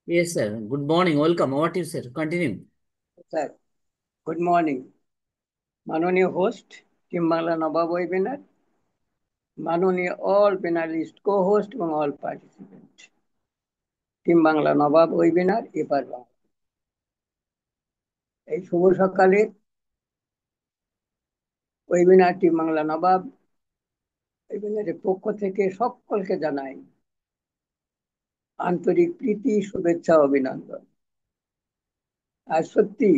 Yes, sir. Good morning. Welcome. Over to you, sir. Continue. Sir, good morning. মাননীয় host, team Bangla নবাব webinar, মাননীয় all প্যানালিস্ট, co host এবং all participant, team Bangla নবাব webinar এপার বাংলা। এই শুভ সকালে webinar team Bangla নবাব ওয়েবিনারের পক্ষ থেকে সকলকে জানাই আন্তরিক প্রীতি, শুভেচ্ছা, অভিনন্দন। আর সত্যি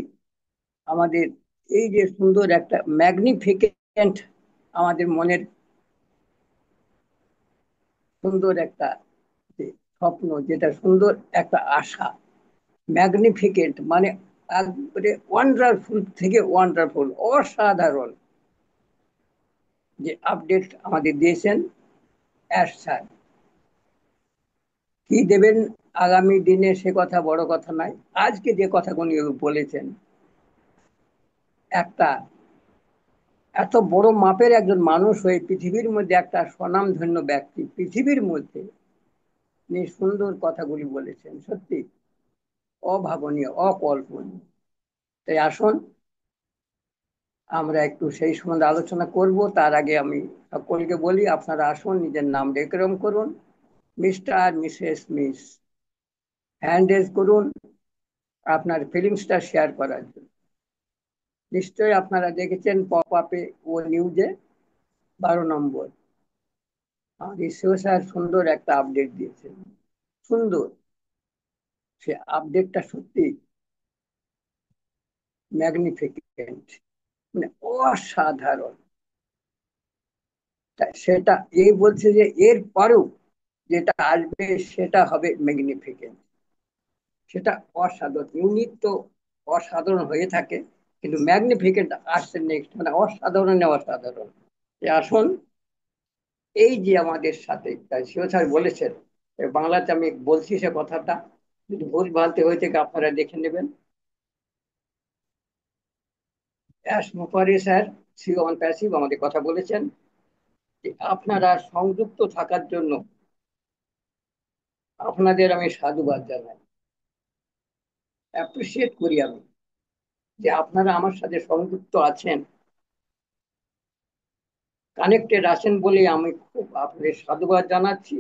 আমাদের এই যে সুন্দর একটা ম্যাগনিফিকেন্ট, আমাদের মনের সুন্দর একটা যে স্বপ্ন, যেটা সুন্দর একটা আশা, ম্যাগনিফিকেন্ট মানে একবারে ওয়ান্ডারফুল থেকে ওয়ান্ডারফুল, অসাধারণ যে আপডেট আমাদের দিয়েছেন অ্যাশ স্যার। কি দেবেন আগামী দিনে সে কথা বড় কথা নয়, আজকে যে কথাগুলি বলেছেন, একটা এত বড় মাপের একজন মানুষ হয়ে পৃথিবীর মধ্যে একটা স্বনামধন্য ব্যক্তি পৃথিবীর মধ্যে তিনি সুন্দর কথাগুলি বলেছেন, সত্যি অভাবনীয়, অকল্পনীয়। তাই আসুন আমরা একটু সেই সম্বন্ধে আলোচনা করব। তার আগে আমি সকলকে বলি, আপনারা আসুন, নিজের নাম ডেকোরেশন করুন, Mister, Mrs, Miss, hand raise করুন আপনার ফিলিংসটা শেয়ার করার জন্য। নিশ্চয়ই আপনারা দেখেছেন পপ আপে ও নিউজে 12 নম্বর আমাদের সিও স্যার সুন্দর একটা আপডেট দিয়েছেন। সুন্দর, সে আপডেটটা সত্যি ম্যাগনিফিকেন্ট, মানে অসাধারণ। সেটা এই বলছে যে এর পরেও যেটা আসবে সেটা হবে ম্যাগনিফিকেন্ট, সেটা অসাধারণ। ইউনিক তো অসাধারণ হয়ে থাকে, কিন্তু ম্যাগনিফিকেন্ট আসছে নেক্সট, মানে অসাধারণে অসাধারণ। আসুন, এই যে আমাদের সাথে শিও স্যার বলেছেন, বাংলাতে আমি বলছি সে কথাটা, যদি ভুল ভ্রান্তি হয়ে থেকে আপনারা দেখে নেবেন। Ash Mukherjee sir, CEO on passive, আমাদের কথা বলেছেন যে আপনারা সংযুক্ত থাকার জন্য আপনাদের আমি সাধুবাদ জানাই, অ্যাপ্রিসিয়েট করি আমি যে আপনারা আমার সাথে সংযুক্ত আছেন, কানেক্টেড আছেন বলে আমি খুব আপনাদের সাধুবাদ জানাচ্ছি।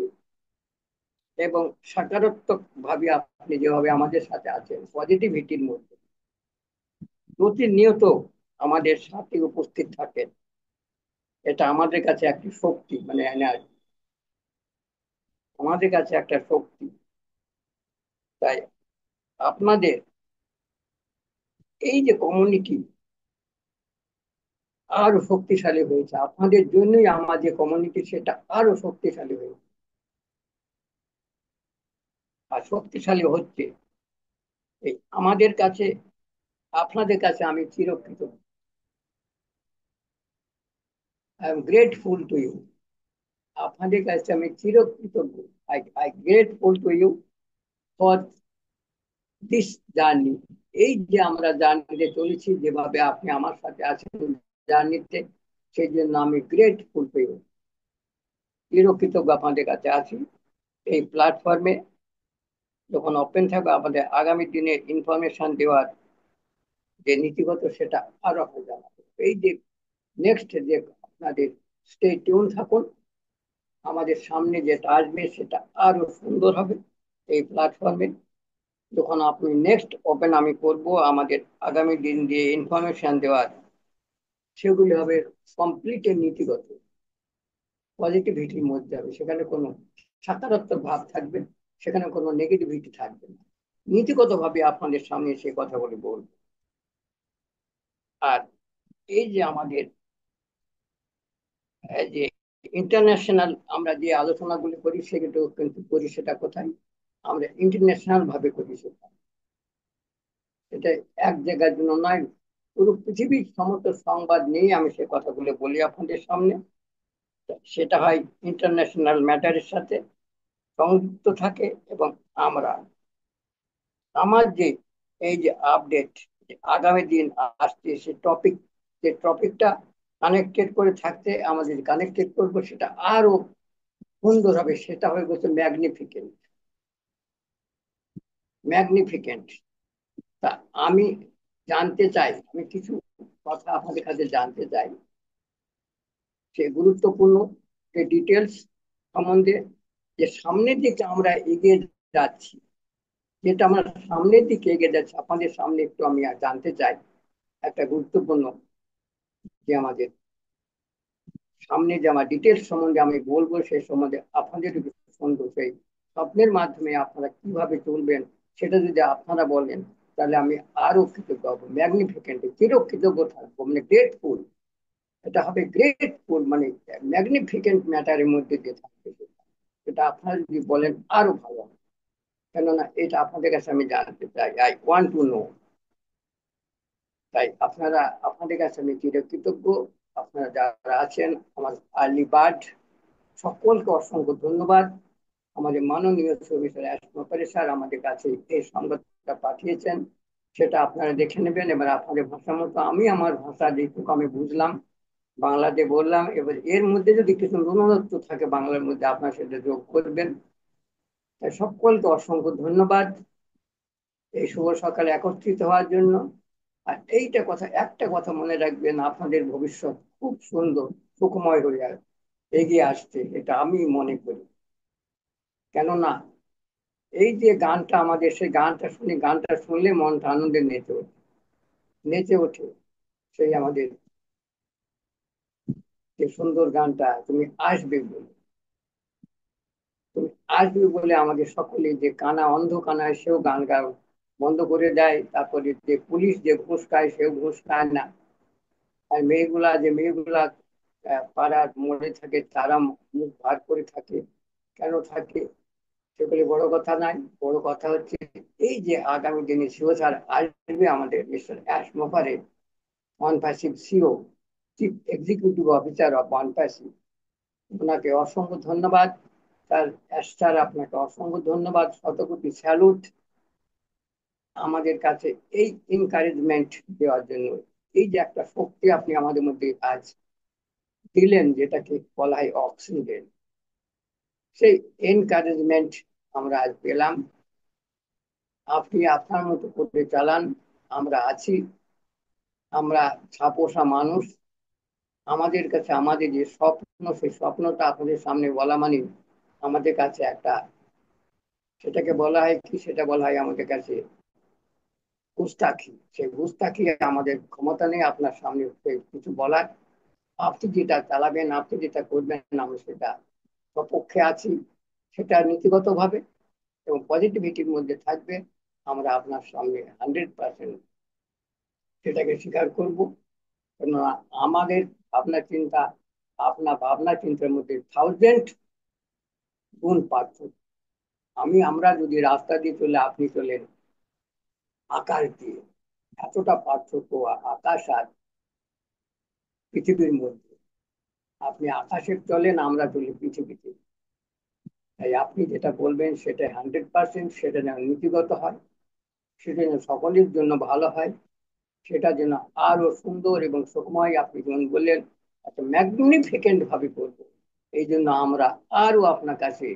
এবং সকারাত্মক ভাবে আপনি যেভাবে আমাদের সাথে আছেন, পজিটিভিটির মধ্যে প্রতিনিয়ত আমাদের সাথে উপস্থিত থাকেন, এটা আমাদের কাছে একটি শক্তি, মানে এনার্জি, আমাদের কাছে একটা শক্তি। তাই আপনাদের এই যে কমিউনিটি আরো শক্তিশালী হয়েছে, আপনাদের জন্যই আমার যে কমিউনিটি সেটা আরো শক্তিশালী হয়েছে, আর শক্তিশালী হচ্ছে। এই আমাদের কাছে, আপনাদের কাছে আমি চিরকৃতজ্ঞ। I am grateful to you, আপনাদের কাছে আমি চিরকৃতজ্ঞ। I grateful to you for this journey. এই যে আমরা জার্নিতে চলেছি, যেভাবে আপনি আমার সাথে আছেন জার্নিতে, সেই জন্য আমি গ্রেটফুল টু ইউ, চিরকৃতজ্ঞ আপনাদের কাছে আছি। এই প্ল্যাটফর্মে যখন ওপেন থাকবে আমাদের আগামী দিনে ইনফরমেশন দেওয়ার যে নীতিগত, সেটা আরো আপনি জানাবেন। এই যে নেক্সট যে আপনাদের স্টে টিউন থাকুন, আমাদের সামনে যেটা আসবে সেটা আরো সুন্দর হবে। এই প্ল্যাটফর্মে যখন আপনি নেক্সট ওপেন আমি করব আমাদের আগামী দিন দিয়ে ইনফরমেশন দেওয়ার, সেগুলি হবে কমপ্লিট নীতিগত, পজিটিভিটির মধ্যে হবে, সেখানে কোনো সকারাত্মক ভাব থাকবে, সেখানে কোনো নেগেটিভিটি থাকবে না। নীতিগত ভাবে আপনাদের সামনে সেই কথাগুলি বলবো। আর এই যে আমাদের যে ইন্টারন্যাশনাল আমরা যে আলোচনাগুলি করি, সেগুলো কিন্তু করি সেটা কোথায়, আমরা ইন্টারন্যাশনাল ভাবে করি সেটা, এটা এক জায়গার জন্য নয়, পুরো পৃথিবীর সমস্ত সংবাদ নিয়ে আমি সে কথাগুলো বলি আপনাদের সামনে। সেটা হয় ইন্টারন্যাশনাল ম্যাটারের সাথে সংযুক্ত থাকে। এবং আমরা আমার যে এই যে আপডেট আগামী দিন আসছে, সে টপিক, যে টপিকটা কানেক্টেড করে থাকতে আমাদের কানেক্টেড করবো, সেটা আরো সুন্দর হবে, সেটা হয়ে গেছে ম্যাগনিফিকেন্ট। ম্যাগনিফিকেন্ট। তা আমি জানতে চাই, আমি কিছু কথা আপনাদের কাছে জানতে চাই, সে গুরুত্বপূর্ণ যে ডিটেলস সম্বন্ধে, যে সামনের দিকে আমরা এগিয়ে যাচ্ছি, যেটা আমরা সামনের দিকে এগিয়ে যাচ্ছি আপনাদের সামনে একটু আমি জানতে চাই। একটা গুরুত্বপূর্ণ যে আমাদের সামনে যে আমার ডিটেলস সম্বন্ধে আমি বলবো, সেই সম্বন্ধে আপনাদের একটু শুনবো। সেই স্বপ্নের মাধ্যমে আপনারা কিভাবে চলবেন সেটা যদি আপনারা বলেন, তাহলে আমি আরো কৃতজ্ঞ হবো, ম্যাগনিফিকেন্ট, চির কৃতজ্ঞ থাকবো, মানে গ্রেটফুল। এটা হবে গ্রেটফুল, মানে ম্যাগনিফিকেন্ট ম্যাটারের মধ্যে দিয়ে থাকবে সেটা আপনারা যদি বলেন আরো ভালো হবে। কেননা এটা আপনাদের কাছে আমি জানতে চাই, আই ওয়ান্ট টু নো। তাই আপনাদের কাছে আমি চিরকৃতজ্ঞ। আপনারা যারা আছেন আমার আর্লি বার্ড, সকলকে অসংখ্য ধন্যবাদ। আমাদের মাননীয় প্রফেসর অ্যাশমোপারে স্যার আমাদের কাছে এই সংবাদটা পাঠিয়েছেন, সেটা আপনারা দেখে নেবেন। এবার আপনাদের ভাষা মতো আমি আমার ভাষা যেটুকু আমি বুঝলাম বাংলাতে বললাম। এবার এর মধ্যে যদি কিছু ন্যূনত্ব থাকে বাংলার মধ্যে, আপনার সেটা যোগ করবেন। তাই সকলকে অসংখ্য ধন্যবাদ এই শুভ সকালে একত্রিত হওয়ার জন্য। আর একটা কথা মনে রাখবেন, আপনাদের ভবিষ্যৎ খুব সুন্দর, সুখময় হয়ে এগিয়ে আসছে, এটা আমি মনে করি। কেননা এই যে গানটা আমাদের, সেই গানটা শুনলে মনটা আনন্দে নেচে ওঠে। সেই আমাদের যে সুন্দর গানটা, তুমি আসবে বলে আমাদের সকলে, যে কানা অন্ধ কানায় সেও গান গাও বন্ধ করে দেয়। তারপরে যে পুলিশ যে ঘুষ খায় সেও ঘুষ খায় না। আর যে মেয়েগুলা পাড়ার মোড়ে থাকে, তারা মুখ ভার করে থাকে। কেন থাকে সেগুলি বড় কথা নাই, বড় কথা হচ্ছে এই যে আগামী দিনে সিও স্যার আসবে, আমাদের মিস্টার অ্যাশ মোফারে, one passive CEO, chief executive officer of one passive. ওনাকে অসংখ্য ধন্যবাদ স্যার। অ্যাশ স্যার, আপনাকে অসংখ্য ধন্যবাদ, শতকোটি স্যালুট আমাদের কাছে এই এনকারেজমেন্ট দেওয়ার জন্য। এই যে একটা শক্তি আপনি আমাদের মধ্যে আজ দিলেন, যেটাকে বলা হয় অক্সিজেন, সেই এনকারেজমেন্ট আমরা আজ পেলাম। আপনি আপনার মতো করে চালান, আমরা আছি, আমরা ছাপোষা মানুষ। আমাদের কাছে আমাদের যে স্বপ্ন, সেই স্বপ্নটা আপনাদের সামনে বলা মানে আমাদের কাছে একটা, সেটাকে বলা হয় কি, সেটা বলা হয় আমাদের কাছে গুস্তাখি। সেই গুস্তাখি, আমাদের ক্ষমতা নেই আপনার সামনে কিছু বলার। আপনি যেটা চালাবেন, আপনি যেটা করবেন, আমি সেটা সপক্ষে আছি। সেটা নীতিগত ভাবে এবং পজিটিভিটির মধ্যে থাকবে। আমরা আপনার সামনে 100% সেটাকে স্বীকার করব। কেননা আমাদের ভাবনা চিন্তা, আপনার ভাবনা চিন্তার মধ্যে 1000 গুণ পার্থক্য। আমরা যদি রাস্তা দিয়ে চলে, আপনি চলেন আকাশ দিয়ে, এতটা পার্থক্য আকাশ আর পৃথিবীর মধ্যে। আপনি আকাশে চলেন, আমরা চলি পৃথিবীতে। তাই আপনি যেটা বলবেন সেটা 100%, সেটা যেন নীতিগত হয়, সেটা যেন সকলের জন্য ভালো হয়, সেটা যেন আরো সুন্দর এবং সুখময়, আপনি যেমন বললেন একটা ম্যাগনিফিকেন্ট ভাবে করবো। এই জন্য আমরা আরো আপনার কাছে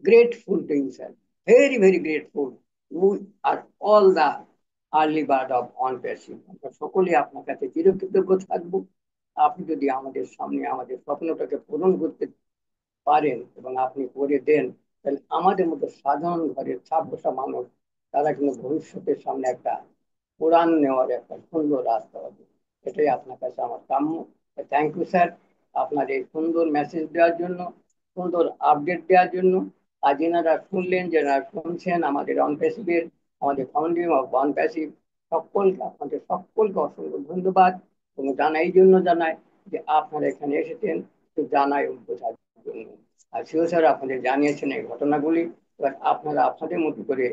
grateful to you, sir. Very, very grateful. We are all the early bird of on passing. আমরা সকলে আপনার কাছে চিরকৃতজ্ঞ থাকবো। আপনি যদি আমাদের সামনে আমাদের স্বপ্নটাকে পূরণ করতে পারেন এবং আপনি করে দেন, তাহলে আমাদের মতো সাধারণ ঘরের ছাপ বসা মানুষ, তারা কিন্তু ভবিষ্যতের সামনে একটা উড়ান নেওয়ার একটা সুন্দর রাস্তা হবে। এটাই আপনার কাছে আমার কাম্য। থ্যাংক ইউ স্যার, আপনার এই সুন্দর মেসেজ দেওয়ার জন্য, সুন্দর আপডেট দেওয়ার জন্য। আজ এনারা শুনলেন, যারা শুনছেন আমাদের অনপ্যাসিভের, আমাদের ফাউন্ডিং অফ অনপ্যাসিভ, সকলকে অসংখ্য ধন্যবাদ। এবং এই জন্য জানাই যে আপনারা এখানে এসেছেন, তো জানাই বোঝার জন্য। আর সিও স্যার আপনাদের জানিয়েছেন এই ঘটনাগুলি। এবার আপনারা আপনাদের মতো করে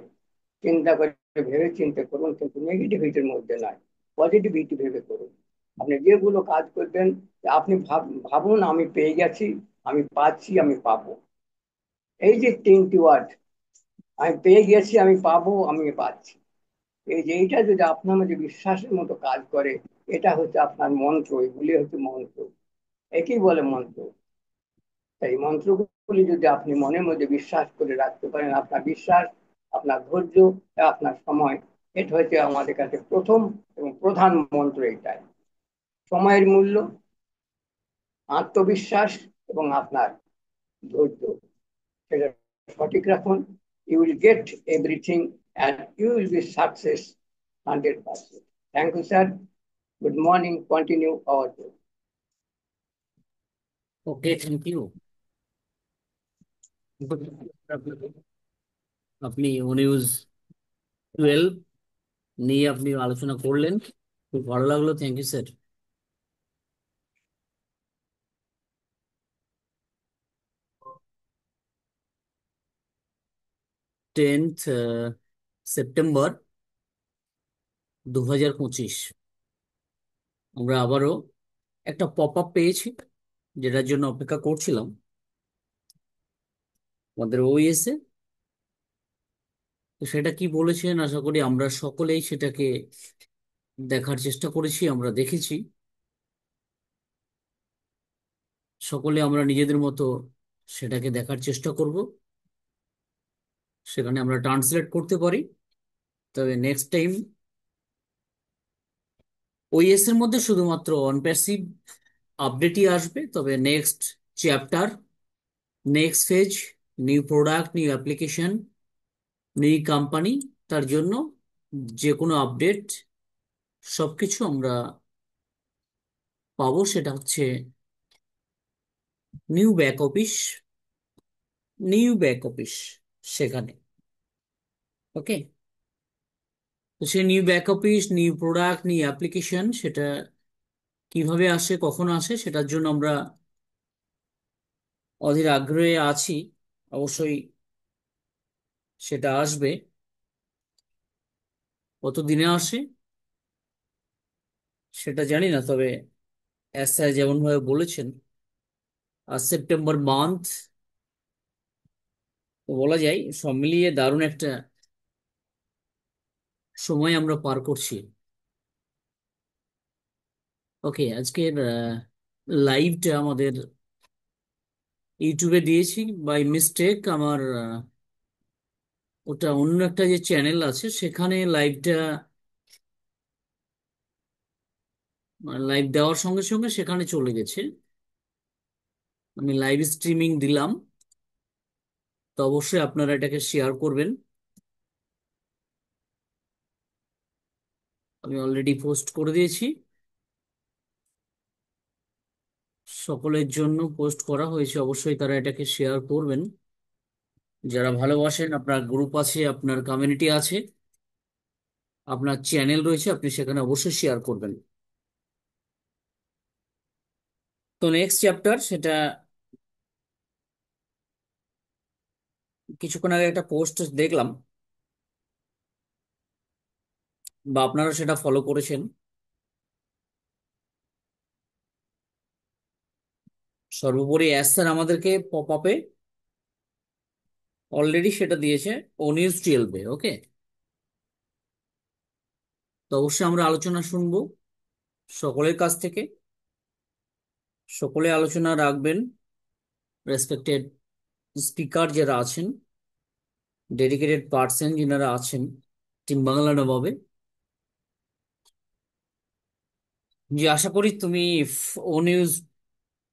চিন্তা করে, ভেবে চিন্তা করুন, কিন্তু নেগেটিভিটির মধ্যে নয়, পজিটিভিটি ভেবে করুন। আপনি যেগুলো কাজ করবেন, আপনি ভাবুন আমি পেয়ে গেছি, আমি পাচ্ছি, আমি পাবো। এই যে 3টি ওয়ার্ড, আমি পেয়ে গেছি, আমি পাবো, আমি পাচ্ছি, এই যে এইটা যদি আপনার মধ্যে বিশ্বাসের মতো কাজ করে, এটা হচ্ছে আপনার মন্ত্র। এগুলি হচ্ছে মন্ত্র, একই বলে মন্ত্র। তাই মন্ত্রগুলি যদি আপনি মনের মধ্যে বিশ্বাস করে রাখতে পারেন, আপনার বিশ্বাস আপনার ধৈর্য, আপনার সময়, এটা হচ্ছে আমাদের কাছে প্রথম এবং প্রধান মন্ত্র এটাই। সময়ের মূল্য, আত্মবিশ্বাস এবং আপনার ধৈর্য, সেটা সঠিক রাখুন। You will get everything and you will be success 100%। Thank you sir. Good morning, continue our. Okay, thank you. আপনি নিউজ 12 নিয়ে আপনি আলোচনা করলেন, খুব ভালো লাগলো, thank you sir. 10th September 2025 আমরা আবারও একটা পপ আপ পেয়েছি, যেটার জন্য অপেক্ষা করছিলাম আমাদের ওইএস এ। তো সেটা কি বলেছেন, আশা করি আমরা সকলেই সেটাকে দেখার চেষ্টা করেছি, আমরা দেখেছি। সকলে আমরা নিজেদের মতো সেটাকে দেখার চেষ্টা করব, সেখানে আমরা ট্রান্সলেট করতে পারি। তবে নেক্সট টাইম ওইএস এর মধ্যে শুধুমাত্র অন প্যাসিভ আপডেটই আসবে, তবে next chapter, next phase, new product, new application, new company, তার জন্য যে কোনো আপডেট সবকিছু আমরা পাবো। সেটা হচ্ছে new back office, new back office সেখানে। ওকে, তো সেই new back office, new product, new application, সেটা কিভাবে আসে, কখন আসে, সেটার জন্য আমরা অধীর আগ্রহে আছি। অবশ্যই সেটা আসবে। কত দিনে আসে সেটা জানি না, তবে স্যার যেমন ভাবে বলেছেন, সেপ্টেম্বর মান্থ, বলা যায় সব মিলিয়ে দারুণ একটা সময় আমরা পার করছি। ওকে, আজকের লাইভটা আমাদের ইউটিউবে দিয়েছি বাই মিস্টেক। আমার ওটা অন্য একটা যে চ্যানেল আছে সেখানে লাইভটা, লাইভ দেওয়ার সঙ্গে সঙ্গে সেখানে চলে গেছে। আমি লাইভ স্ট্রিমিং দিলাম, তো অবশ্যই আপনারা এটাকে শেয়ার করবেন। আমি অলরেডি পোস্ট করে দিয়েছি, সকলের জন্য পোস্ট করা হয়েছে, অবশ্যই তারা এটাকে শেয়ার করবেন। যারা ভালোবাসেন, আপনার গ্রুপ আছে, আপনার কমিউনিটি আছে, আপনার চ্যানেল রয়েছে, আপনি সেখানে অবশ্যই শেয়ার করবেন। তো নেক্সট চ্যাপ্টার, সেটা কিছুক্ষণ আগে একটা পোস্ট দেখলাম, বা আপনারা সেটা ফলো করেছেন। সর্বোপরি অ্যাজ স্যার আমাদেরকে পপ আপে অলরেডি সেটা দিয়েছে ও নিউজ 12-এ। ওকে, তো অবশ্যই আমরা আলোচনা শুনবো সকলের কাছ থেকে। সকলে আলোচনা রাখবেন, রেসপেক্টেড স্পিকার যারা আছেন, ডেডিকেটেড পার্সন যিনারা আছেন টিম বাংলা নবাবে। যে আশা করি তুমি ও নিউজ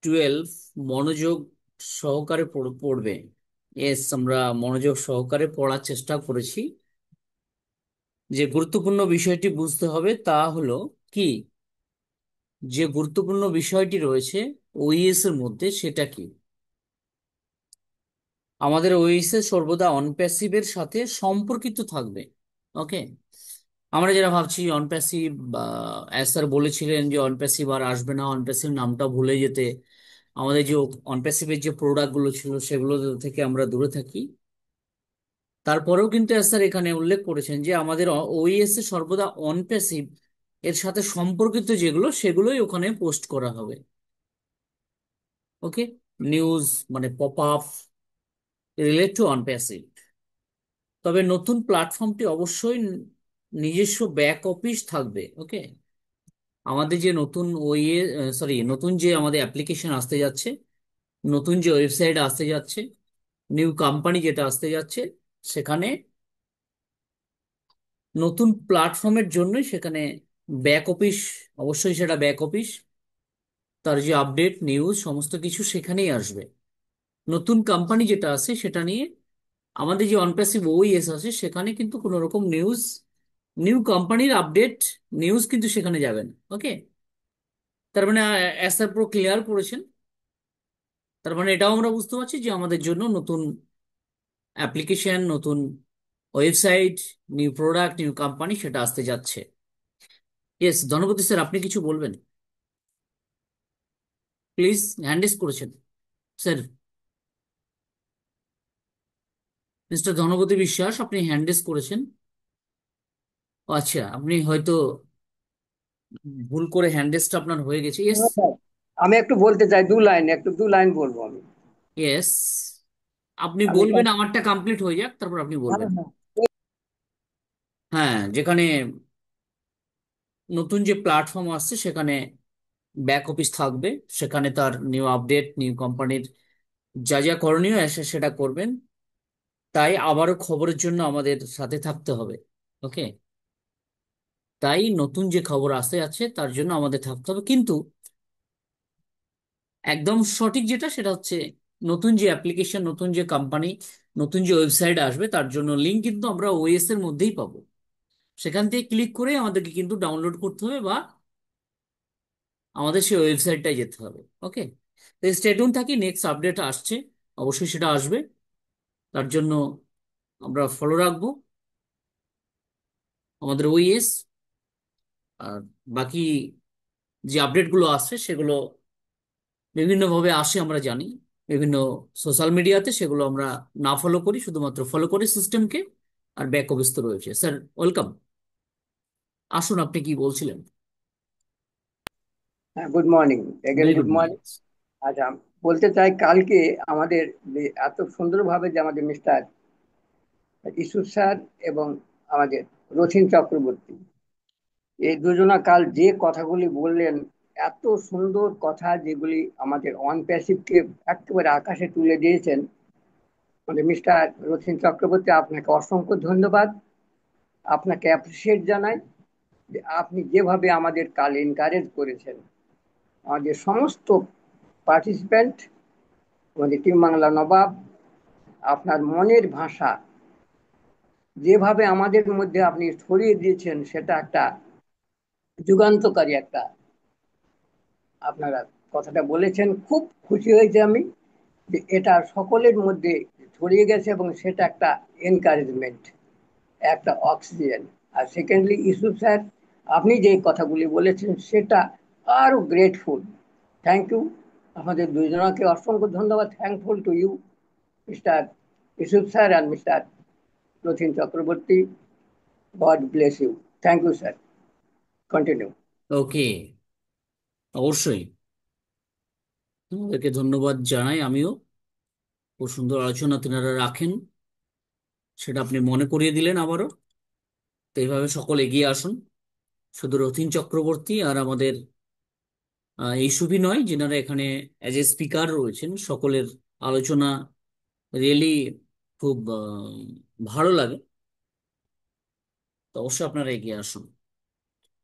12 মনোযোগ সহকারে পড়বে। এস, আমরা মনোযোগ সহকারে পড়ার চেষ্টা করেছি। যে গুরুত্বপূর্ণ বিষয়টি বুঝতে হবে তা হলো কি, যে গুরুত্বপূর্ণ বিষয়টি রয়েছে ওইএস এর মধ্যে, সেটা কি, আমাদের ওইএস এ সর্বদা অনপ্যাসিভের সাথে সম্পর্কিত থাকবে। ওকে, আমরা যেটা ভাবছি অনপ্যাসিভ, বা স্যার বলেছিলেন যে অনপ্যাসিভ আর আসবে না, অনপ্যাসিভ নামটা ভুলে যেতে, আমাদের যে অনপ্যাসিভের যে প্রোডাক্ট গুলো ছিল সেগুলো থেকে আমরা দূরে থাকি। তারপরেও কিন্তু স্যার এখানে উল্লেখ করেছেন যে আমাদের ওইএস এ সর্বদা অনপ্যাসিভ এর সাথে সম্পর্কিত যেগুলো সেগুলোই ওখানে পোস্ট করা হবে। ওকে, নিউজ মানে পপ আপ রিলেট টু অনপ্যাসিভ। তবে নতুন প্ল্যাটফর্মটি অবশ্যই নিজস্ব ব্যাক অফিস থাকবে। ওকে, আমাদের যে নতুন নতুন যে আমাদের অ্যাপ্লিকেশন আসতে যাচ্ছে, নতুন যে ওয়েবসাইট আসতে যাচ্ছে, নিউ কোম্পানি যেটা আসতে যাচ্ছে, সেখানে নতুন প্ল্যাটফর্মের জন্য সেখানে ব্যাক অফিস, অবশ্যই সেটা ব্যাক অফিস, তার যে আপডেট নিউজ সমস্ত কিছু সেখানেই আসবে। নতুন কোম্পানি যেটা আছে সেটা নিয়ে আমাদের যে অনপ্যাসিভ ওইএস আছে সেখানে কিন্তু কোনো রকম নিউজ, নিউ কোম্পানির আপডেট নিউজ কিন্তু সেখানে যাবেন। ওকে, তার মানে এস আর প্রো ক্লিয়ার করেছেন। তার মানে এটাও আমরা বুঝতে পারছি যে আমাদের জন্য নতুন অ্যাপ্লিকেশন, নতুন website, new product, new company সেটা আসতে যাচ্ছে। ইয়েস, ধনপতি স্যার আপনি কিছু বলবেন প্লিজ? হ্যান্ড রেজ করেছেন স্যার। মিস্টার ধনপতি বিশ্বাস, আপনি হ্যান্ড রেজ করেছেন। ও আচ্ছা, আপনি হয়তো ভুল করে হ্যান্ড রেজটা আপনার হয়ে গেছে। ইয়েস। হ্যাঁ, স্যার। আমি একটু বলতে চাই, দু লাইন বলবো আমি। ইয়েস, আপনি আমি বলবেন, আমারটা কমপ্লিট হয়ে যাক তারপর আপনি হ্যাঁ, বলবেন। হ্যাঁ। হ্যাঁ, যেখানে নতুন যে প্ল্যাটফর্ম আসছে সেখানে ব্যাক অফিস থাকবে, সেখানে তার নিউ আপডেট, নিউ কোম্পানির যা যা করণীয় এসে সেটা করবেন। তাই আবারও খবরের জন্য আমাদের সাথে থাকতে হবে। ওকে, তাই নতুন যে খবর আসতে আছে তার জন্য আমাদের থাকতে হবে, কিন্তু একদম সঠিক যেটা সেটা হচ্ছে নতুন যে অ্যাপ্লিকেশন, নতুন যে কোম্পানি, নতুন যে ওয়েবসাইট আসবে তার জন্য লিঙ্ক কিন্তু আমরা ওএস এর মধ্যেই পাবো। সেখান থেকে ক্লিক করে আমাদেরকে কিন্তু ডাউনলোড করতে হবে বা আমাদের সেই ওয়েবসাইটটায় যেতে হবে। ওকে, তো স্টে টিউন থাকি, নেক্সট আপডেট আসছে, অবশ্যই সেটা আসবে। তার জন্য আমরা ফলো রাখবো আমাদের ওএস। আর বাকি যে আপডেটগুলো আসছে সেগুলো বিভিন্নভাবে আসে আমরা জানি, বিভিন্ন সোশ্যাল মিডিয়াতে, সেগুলো আমরা না ফলো করি, শুধুমাত্র ফলো করি সিস্টেমকে। আর ব্যাক অফিস তো রয়েছে। স্যার ওয়েলকাম, আসুন আপনি কি বলছিলেন? হ্যাঁ, good morning. Again very good good morning. Morning. আচ্ছা, বলতে চাই কালকে আমাদের যে এত সুন্দরভাবে যে আমাদের মিস্টার ঈশ্বর স্যার এবং আমাদের রথিন চক্রবর্তী, এই দুজনা কাল যে কথাগুলি বললেন, এত সুন্দর কথা যেগুলি আমাদের অন প্যাসিভকে একেবারে আকাশে তুলে দিয়েছেন। মানে মিস্টার রথিন চক্রবর্তী, আপনাকে অসংখ্য ধন্যবাদ। আপনাকে অ্যাপ্রিসিয়েট জানাই যে আপনি যেভাবে আমাদের কাল এনকারেজ করেছেন। আমাদের সমস্ত পার্টিসিপেন্ট, আমাদের টিম বাংলা নবাব, আপনার মনের ভাষা যেভাবে আমাদের মধ্যে আপনি ছড়িয়ে দিয়েছেন, সেটা একটা যুগান্তকারী একটা, আপনারা কথাটা বলেছেন, খুব খুশি হয়েছে আমি যে এটা সকলের মধ্যে ছড়িয়ে গেছে এবং সেটা একটা এনকারেজমেন্ট, একটা অক্সিজেন। আর সেকেন্ডলি ইউসুফ স্যার, আপনি যে কথাগুলি বলেছেন সেটা আরো গ্রেটফুল। Thank you. আমাদের দুজনকে অসংখ্য ধন্যবাদ। Thankful to you mister Yusuf sir and mister Rathin Chakraborty. God bless you. Thank you sir. Continue. Okay, অবশ্যই তোমাদেরকে ধন্যবাদ জানাই আমিও। খুব সুন্দর আলোচনা তেনারা রাখেন, সেটা আপনি মনে করিয়ে দিলেন আবারও। তো এইভাবে সকল এগিয়ে আসুন। শুধু রথীন চক্রবর্তী আর আমাদের এই সুবি নয়, যিনারা এখানে অ্যাজ এ স্পিকার রয়েছেন, সকলের আলোচনা রিয়েলি খুব ভালো লাগে। তো অবশ্যই আপনারা এগিয়ে আসুন।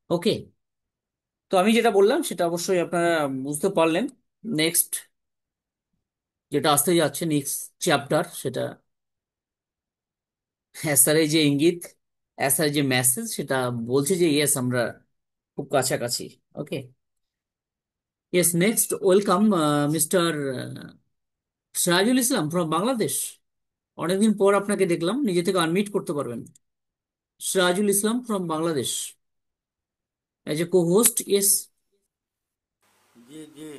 ওকে, তো আমি যেটা বললাম সেটা অবশ্যই আপনারা বুঝতে পারলেন। নেক্সট যেটা আসতে যাচ্ছে, নেক্সট চ্যাপ্টার, সেটা এসআর যে ইঙ্গিত, এসআর যে মেসেজ, সেটা বলছে যে ইয়েস আমরা খুব কাছাকাছি। Okay, yes, next welcome mister Sirajul Islam from Bangladesh. অনেকদিন পর আপনাকে দেখলাম, নিজে থেকে আনমিট করতে পারবেন। Sirajul Islam from Bangladesh, as a co host. Yes. জি জি,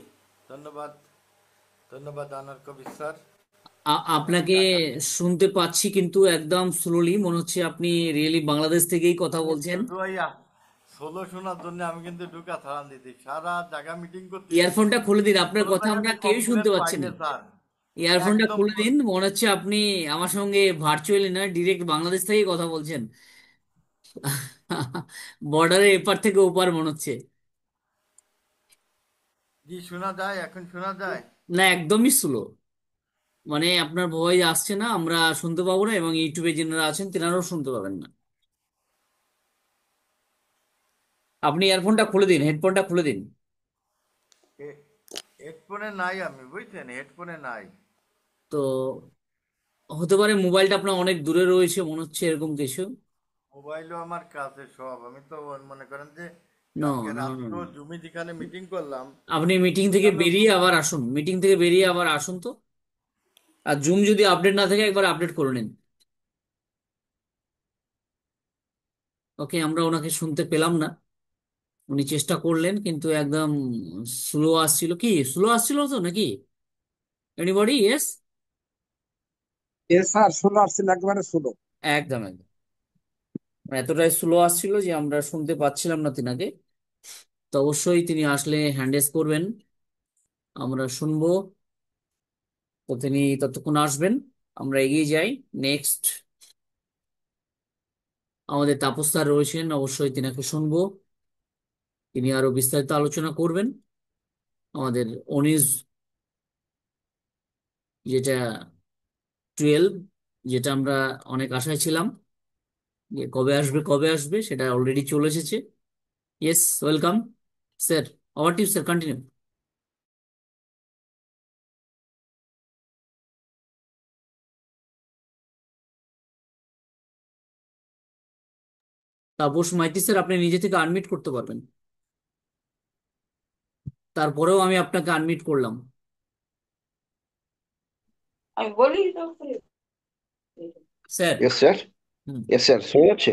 ধন্যবাদ। ধন্যবাদ আনার কবির স্যার। আমি আপনাকে ঢাকা। শুনতে পাচ্ছি কিন্তু একদম স্লোলি, মনে হচ্ছে আপনি রিয়েলি বাংলাদেশ থেকেই কথা আরে বলছেন। ছোটু ভাইয়া, সোলো শোনার জন্য আমি কিন্তু ঢুকা থালান দিতে সারা জায়গা মিটিং করতেছি। ইয়ারফোনটা খুলে দিন, আপনার কোনো কথা আমরা জায়গাতে কেউই শুনতে কমপ্লেন পাচ্ছি না। পাইলে স্যার ইয়ারফোনটা একদম খুলে দিন, মনে হচ্ছে আপনি আমার সঙ্গে ভার্চুয়ালি না, ডিরেক্ট বাংলাদেশ থেকেই কথা বলছেন। বর্ডারের এপার থেকে ওপার মনে হচ্ছে। জি শোনা যায়, এখন শোনা যায়। না, একদমই স্লো। মানে আপনার ভয়েস আসছে না, আমরা শুনতে পাবো না, এবং ইউটিউবে যারা আছেন তেনারাও শুনতে পাবেন না। আপনি ইয়ারফোনটা খুলে দিন, হেডফোনটা খুলে দিন। হেডফোনে নাই, আমি বুঝছেন, হেডফোনে নাই। তো হতে পারে মোবাইলটা আপনার অনেক দূরে রয়েছে মনে হচ্ছে, এরকম কিছু। মোবাইলও আমার কাছে সব, আমি তো মনে করেন যে নো, কালকে নো, নো, রাত্রেও নো। জুমি যেখানে মিটিং করলাম আপনি মিটিং থেকে ওখানেও বেরিয়ে আবার আসুন, মিটিং থেকে বেরিয়ে আবার আসুন তো। আর জুম যদি আপডেট না থাকে একবার আপডেট করে নিন। ওকে, আমরা ওনাকে শুনতে পেলাম না। উনি চেষ্টা করলেন কিন্তু একদম স্লো আসছিল। কি স্লো আসছিল তো নাকি? এনিবডি? ইয়েস। এস স্যার, ষোলো আসছিল, একবারে ষোলো। একদম একদম। মানে এতটাই স্লো আসছিল যে আমরা শুনতে পাচ্ছিলাম না তিনাকে। তো অবশ্যই তিনি আসলে হ্যান্ডেস করবেন, আমরা শুনবো। তো তিনি ততক্ষণ আসবেন, আমরা এগিয়ে যাই। নেক্সট আমাদের তাপস স্যার রয়েছেন, অবশ্যই তিনাকে শুনবো। তিনি আরো বিস্তারিত আলোচনা করবেন আমাদের অনিস, যেটা 12, যেটা আমরা অনেক আশায় ছিলাম যে কবে আসবে কবে আসবে, সেটা অলরেডি চলে এসেছে। Yes, welcome sir. Over to sir, continue. Tapas Maity sir, আপনি নিজে থেকে আনমিট করতে পারবেন। তারপরেও আমি আপনাকে আনমিট করলাম। আমি বলি তো। Sir. Yes sir. Hmm. Yes sir, শোনা যাচ্ছে?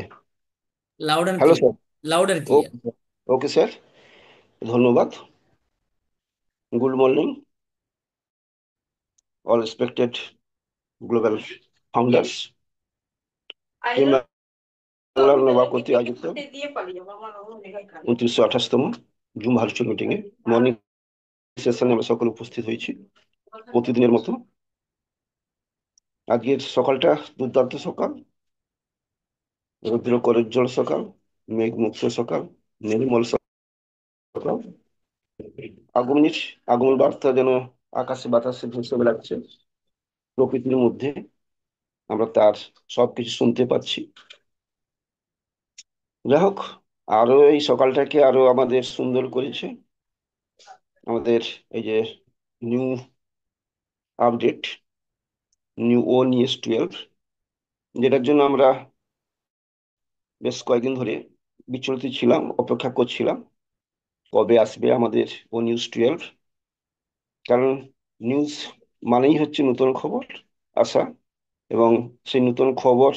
Loud and hello clear. Sir. Loud and clear. Okay. Okay sir, ধন্যবাদ। Good morning all respected global founders. এই বাংলার নবাব কর্তৃক আয়োজিত 2928তম জুম ভার্চুয়াল মিটিং এ মর্নিং সেশনে আমরা সকলে উপস্থিত হয়েছি প্রতিদিনের মতো। আজকের সকালটা দুর্দান্ত সকাল, রৌদ্র করজ্জ্বল সকাল, মেঘমুক্ত সকাল, নির্মল সকাল। আগমনীর আগমন বার্তা যেন আকাশে বাতাসে ভেসে বেড়াচ্ছে প্রকৃতির মধ্যে, আমরা তার সবকিছু শুনতে পাচ্ছি। যাই হোক, আরো এই সকালটাকে আরো আমাদের সুন্দর করেছে আমাদের এই যে নিউ আপডেট, নিউ ONES 12, যেটার জন্য আমরা বেশ কয়েকদিন ধরে বিচলিত ছিলাম, অপেক্ষা করছিলাম কবে আসবে আমাদের O NEWS 12। কারণ নিউজ মানেই হচ্ছে নতুন খবর আসা, এবং সেই নতুন খবর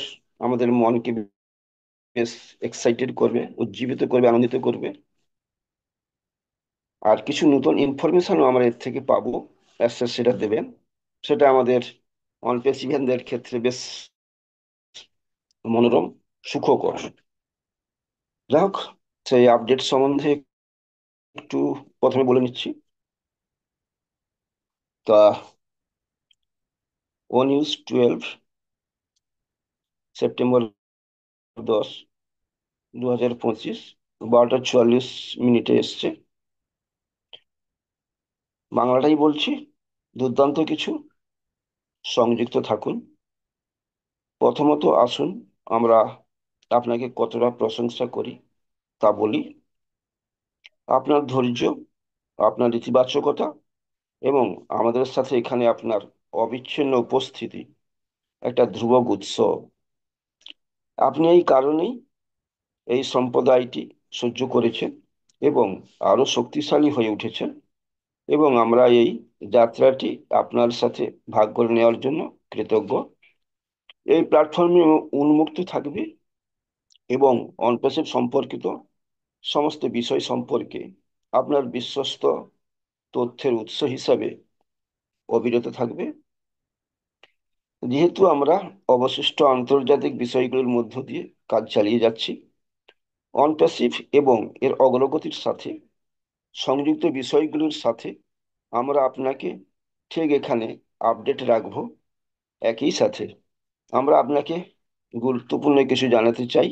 আমাদের মনকে বেশ এক্সাইটেড করবে, উজ্জীবিত করবে, আনন্দিত করবে। আর কিছু নতুন ইনফরমেশনও আমরা এর থেকে পাবো, স্যার সেটা দেবেন। সেটা আমাদের অনপেসিভিয়ানদের ক্ষেত্রে বেশ মনোরম, সুখকর। যাই হোক, সেই আপডেট সম্বন্ধে একটু প্রথমে বলে নিচ্ছি। তা O NEWS 12 সেপ্টেম্বর 10, 2025 12টা 44 মিনিটে এসছে। বাংলাটাই বলছি, দুর্দান্ত কিছু, সংযুক্ত থাকুন। প্রথমত আসুন আমরা আপনাকে কতটা প্রশংসা করি তা বলি। আপনার ধৈর্য, আপনার ইতিবাচকতা এবং আমাদের সাথে এখানে আপনার অবিচ্ছিন্ন উপস্থিতি একটা ধ্রুবক উৎস। আপনি এই কারণেই এই সম্প্রদায়টি সহ্য করেছেন এবং আরো শক্তিশালী হয়ে উঠেছেন, এবং আমরা এই যাত্রাটি আপনার সাথে ভাগ করে নেওয়ার জন্য কৃতজ্ঞ। এই প্ল্যাটফর্মে উন্মুক্ত থাকবে এবং অনপ্যাসিভ সম্পর্কিত সমস্ত বিষয় সম্পর্কে আপনার বিশ্বস্ত তথ্যের উৎস হিসাবে অবিরত থাকবে। যেহেতু আমরা অবশিষ্ট আন্তর্জাতিক বিষয়গুলোর মধ্য দিয়ে কাজ চালিয়ে যাচ্ছি, অনপ্যাসিভ এবং এর অগ্রগতির সাথে সংযুক্ত বিষয়গুলোর সাথে আমরা আপনাকে ঠিক এখানে আপডেট রাখবো। একই সাথে আমরা আপনাকে গুরুত্বপূর্ণ কিছু জানাতে চাই।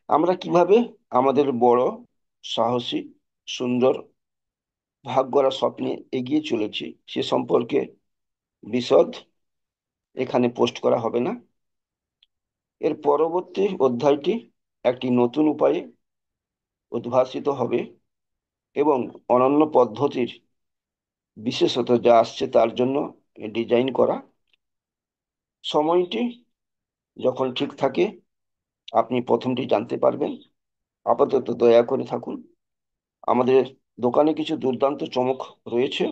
আমরা কিভাবে আমাদের বড়, সাহসী, সুন্দর, ভাগ গড়া স্বপ্নে এগিয়ে চলেছি সে সম্পর্কে বিশদ এখানে পোস্ট করা হবে না। এর পরবর্তী অধ্যায়টি একটি নতুন উপায়ে উদ্ভাসিত হবে এবং অনন্য পদ্ধতির বিশেষত যা আসছে তার জন্য ডিজাইন করা। সময়টি যখন ঠিক থাকে আপনি প্রথমটি জানতে পারবেন। আপাতত দয়া করে থাকুন। আমাদের দোকানে কিছু দুর্দান্ত চমক রয়েছে।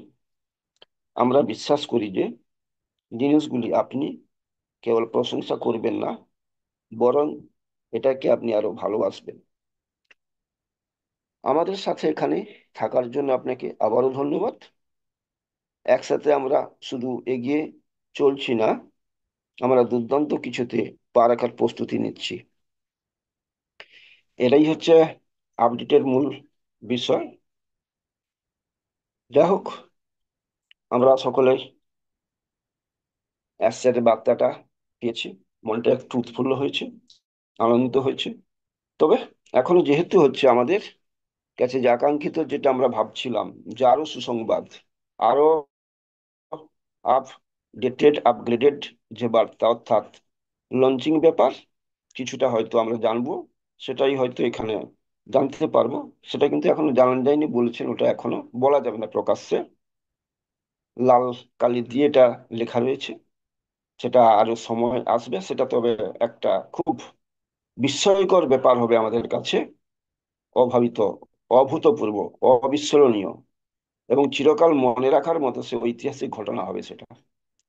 আমরা বিশ্বাস করি যে জিনিসগুলি আপনি কেবল প্রশংসা করবেন না, বরং এটাকে আপনি আরো ভালোবাসবেন। আমাদের সাথে এখানে থাকার জন্য আপনাকে আবারও ধন্যবাদ। একসাথে আমরা শুধু এগিয়ে চলছি না, আমরা দুর্দান্ত কিছুতে পা রাখার প্রস্তুতি নিচ্ছি। এটাই হচ্ছে আপডেটের মূল বিষয়। যাই হোক, আমরা সকলে একসাথে বার্তাটা পেয়েছি, মনটা একটু উৎফুল্ল হয়েছে, আনন্দিত হয়েছে। তবে এখনো যেহেতু হচ্ছে আমাদের কাছে যে আকাঙ্ক্ষিত যেটা আমরা ভাবছিলাম যে আরো সুসংবাদ, আরো আপডেটেড আপগ্রেডেড যে বার্তা, অর্থাৎ লঞ্চিং ব্যাপার কিছুটা হয়তো আমরা জানবো, সেটাই হয়তো এখানে জানতে পারবো। সেটা কিন্তু এখনো জানানো যায়নি বলেছেন, ওটা এখনো বলা যাবে না প্রকাশ্যে। লাল কালি দিয়ে এটা লেখা রয়েছে, সেটা আরো সময় আসবে। সেটা তবে একটা খুব বিস্ময়কর ব্যাপার হবে আমাদের কাছে, অভাবিত, অভূতপূর্ব, অবিস্মরণীয় এবং চিরকাল মনে রাখার মতো সে ঐতিহাসিক ঘটনা হবে সেটা।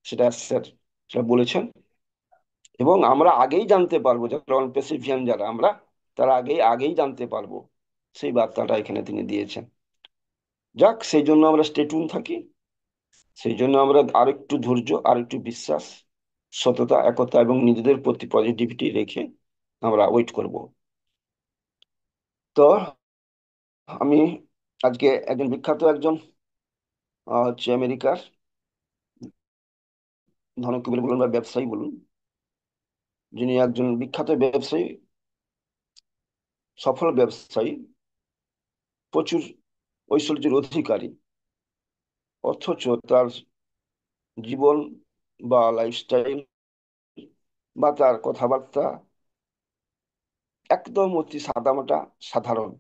সেটা স্যার সেটা বলেছেন। এবং আমরা আগেই জানতে পারবো, যারা নন প্যাসিফিয়ান যারা আমরা, তারা আগেই আগেই জানতে পারবো, সেই বার্তাটা এখানে তিনি দিয়েছেন। যাক, সেই জন্য আমরা স্টেটুন থাকি। সেই জন্য আমরা আরেকটু ধৈর্য, আরেকটু বিশ্বাস, সততা, একতা এবং নিজেদের প্রতি পজিটিভিটি রেখে আমরা ওয়েট করব। তো আমি আজকে একজন বিখ্যাত একজন হচ্ছে আমেরিকার ধনকুবের বলুন বা ব্যবসায়ী বলুন, যিনি একজন বিখ্যাত ব্যবসায়ী, সফল ব্যবসায়ী, প্রচুর ঐশ্বর্যের অধিকারী, অথচ তার জীবন বা লাইফস্টাইল বা তার কথাবার্তা একদম অতি সাদামাটা, সাধারণ।